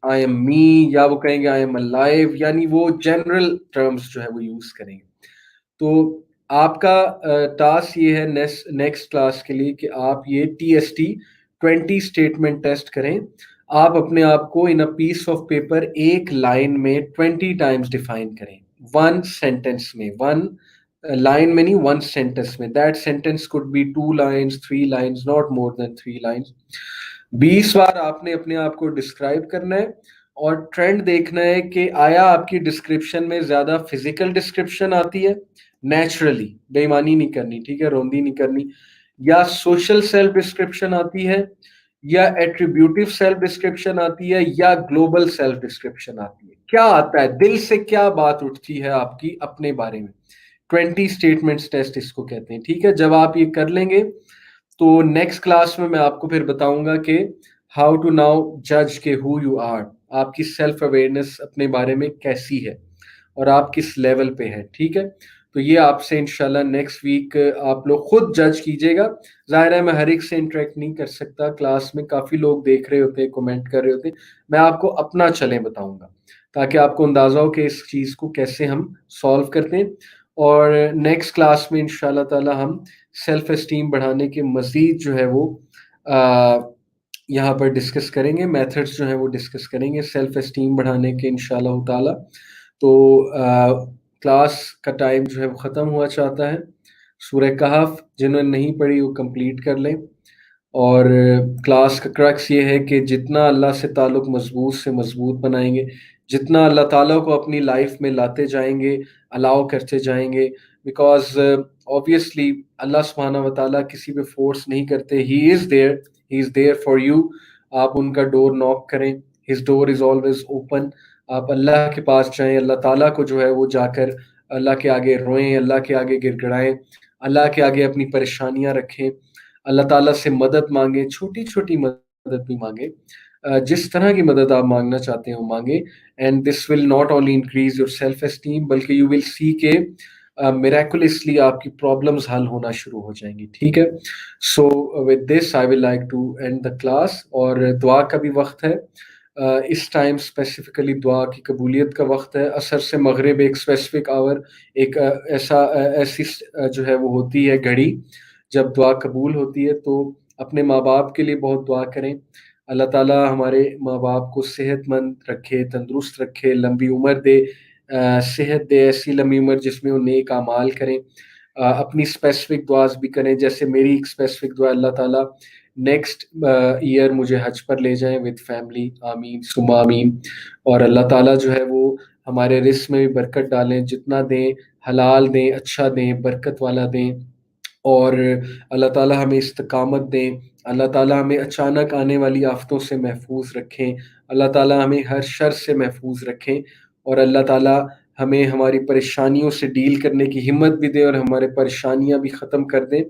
آئی ایم می، یا وہ کہیں گے آئی ایم الائیو. یعنی وہ جنرل ٹرمز جو ہے وہ یوز کریں گے. تو آپ کا ٹاسک یہ ہے نیکسٹ کلاس کے لیے کہ آپ یہ TST 20 اسٹیٹمنٹ ٹیسٹ کریں. آپ اپنے آپ کو ان اے پیس آف پیپر ایک لائن میں 20 ٹائمز ڈیفائن کریں، 1 سینٹینس میں. 1 لائن میں نہیں، 1 سینٹینس میں. That sentence could be 2 lines, 3 lines, not more than 3 lines. 20 بار آپ نے اپنے آپ کو ڈسکرائب کرنا ہے اور ٹرینڈ دیکھنا ہے کہ آیا آپ کی ڈسکرپشن میں زیادہ فزیکل ڈسکرپشن آتی ہے، نیچرلی، بے ایمانی نہیں کرنی، ٹھیک ہے، روندی نہیں کرنی، یا سوشل سیلف ڈسکرپشن آتی ہے، یا ایٹریبیوٹیو سیلف ڈسکرپشن آتی ہے، یا گلوبل سیلف ڈسکرپشن آتی ہے. کیا آتا ہے دل سے، کیا بات اٹھتی ہے آپ کی اپنے بارے میں. 20 اسٹیٹمنٹس ٹیسٹ اس کو کہتے ہیں. ٹھیک ہے. جب آپ یہ کر لیں گے تو نیکسٹ کلاس میں آپ کو پھر بتاؤں گا کہ ہاؤ ٹو ناؤ جج کے ہو یو آر، آپ کی سیلف اویئرنیس اپنے بارے میں کیسی ہے اور آپ کس لیول پہ ہے. ٹھیک ہے. تو یہ آپ سے انشاءاللہ نیکسٹ ویک آپ لوگ خود جج کیجئے گا. ظاہر ہے میں ہر ایک سے انٹریکٹ نہیں کر سکتا، کلاس میں کافی لوگ دیکھ رہے ہوتے ہیں، کمنٹ کر رہے ہوتے ہیں. میں آپ کو اپنا چلیں بتاؤں گا تاکہ آپ کو اندازہ ہو کہ اس چیز کو کیسے ہم سالو کرتے ہیں. اور نیکسٹ کلاس میں انشاءاللہ تعالی ہم سیلف اسٹیم بڑھانے کے مزید جو ہے وہ یہاں پر ڈسکس کریں گے، میتھڈز جو ہیں وہ ڈسکس کریں گے سیلف اسٹیم بڑھانے کے انشاءاللہ تعالی. تو کلاس کا ٹائم جو ہے وہ ختم ہوا چاہتا ہے. سورہ کہف جنہوں نے نہیں پڑھی وہ کمپلیٹ کر لیں. اور کلاس کا کرکس یہ ہے کہ جتنا اللہ سے تعلق مضبوط سے مضبوط بنائیں گے، جتنا اللہ تعالیٰ کو اپنی لائف میں لاتے جائیں گے، الاؤ کرتے جائیں گے، بیکاز obviously اللہ سبحانہ و تعالیٰ کسی پہ فورس نہیں کرتے. ہی از دیئر فار یو. آپ ان کا ڈور ناک کریں. His door is always open. آپ اللہ کے پاس جائیں، اللہ تعالیٰ کو جو ہے وہ جا کر اللہ کے آگے روئیں، اللہ کے آگے گر گڑائیں، اللہ کے آگے اپنی پریشانیاں رکھیں، اللہ تعالیٰ سے مدد مانگیں، چھوٹی چھوٹی مدد بھی مانگیں، جس طرح کی مدد آپ مانگنا چاہتے ہیں وہ مانگیں. And this will not only increase your self esteem بلکہ یو ول سی کہ میریکولسلی آپ کی پرابلمز حل ہونا شروع ہو جائیں گی. ٹھیک ہے. So with this I will like to end the class. اور دعا کا بھی وقت ہے. اس ٹائم اسپیسیفکلی دعا کی قبولیت کا وقت ہے. عصر سے مغرب ایک اسپیسیفک آور، ایک ایسی جو ہے وہ ہوتی ہے گھڑی جب دعا قبول ہوتی ہے. تو اپنے ماں باپ کے لیے بہت دعا کریں. اللہ تعالیٰ ہمارے ماں باپ کو صحت مند رکھے، تندرست رکھے، لمبی عمر دے، صحت دے، ایسی لمبی عمر جس میں وہ نیک اعمال کریں. اپنی اسپیسیفک دعاز بھی کریں. جیسے میری ایک اسپیسیفک دعا، اللہ تعالیٰ نیکسٹ ایئر مجھے حج پر لے جائیں ود فیملی، آمین ثم آمین. اور اللہ تعالیٰ جو ہے وہ ہمارے رزق میں بھی برکت ڈالیں، جتنا دیں حلال دیں، اچھا دیں، برکت والا دیں. اور اللہ تعالیٰ ہمیں استقامت دیں. اللہ تعالیٰ ہمیں اچانک آنے والی آفتوں سے محفوظ رکھیں. اللہ تعالیٰ ہمیں ہر شر سے محفوظ رکھیں. اور اللہ تعالیٰ ہمیں ہماری پریشانیوں سے ڈیل کرنے کی ہمت بھی دیں اور ہمارے پریشانیاں بھی ختم کر دیں.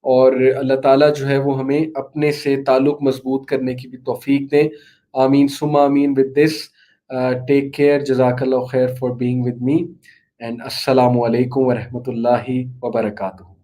اور اللہ تعالیٰ جو ہے وہ ہمیں اپنے سے تعلق مضبوط کرنے کی بھی توفیق دیں. آمین ثم آمین. With this take care. جزاک اللہ خیر for being with me. And السلام علیکم ورحمۃ اللہ وبرکاتہ.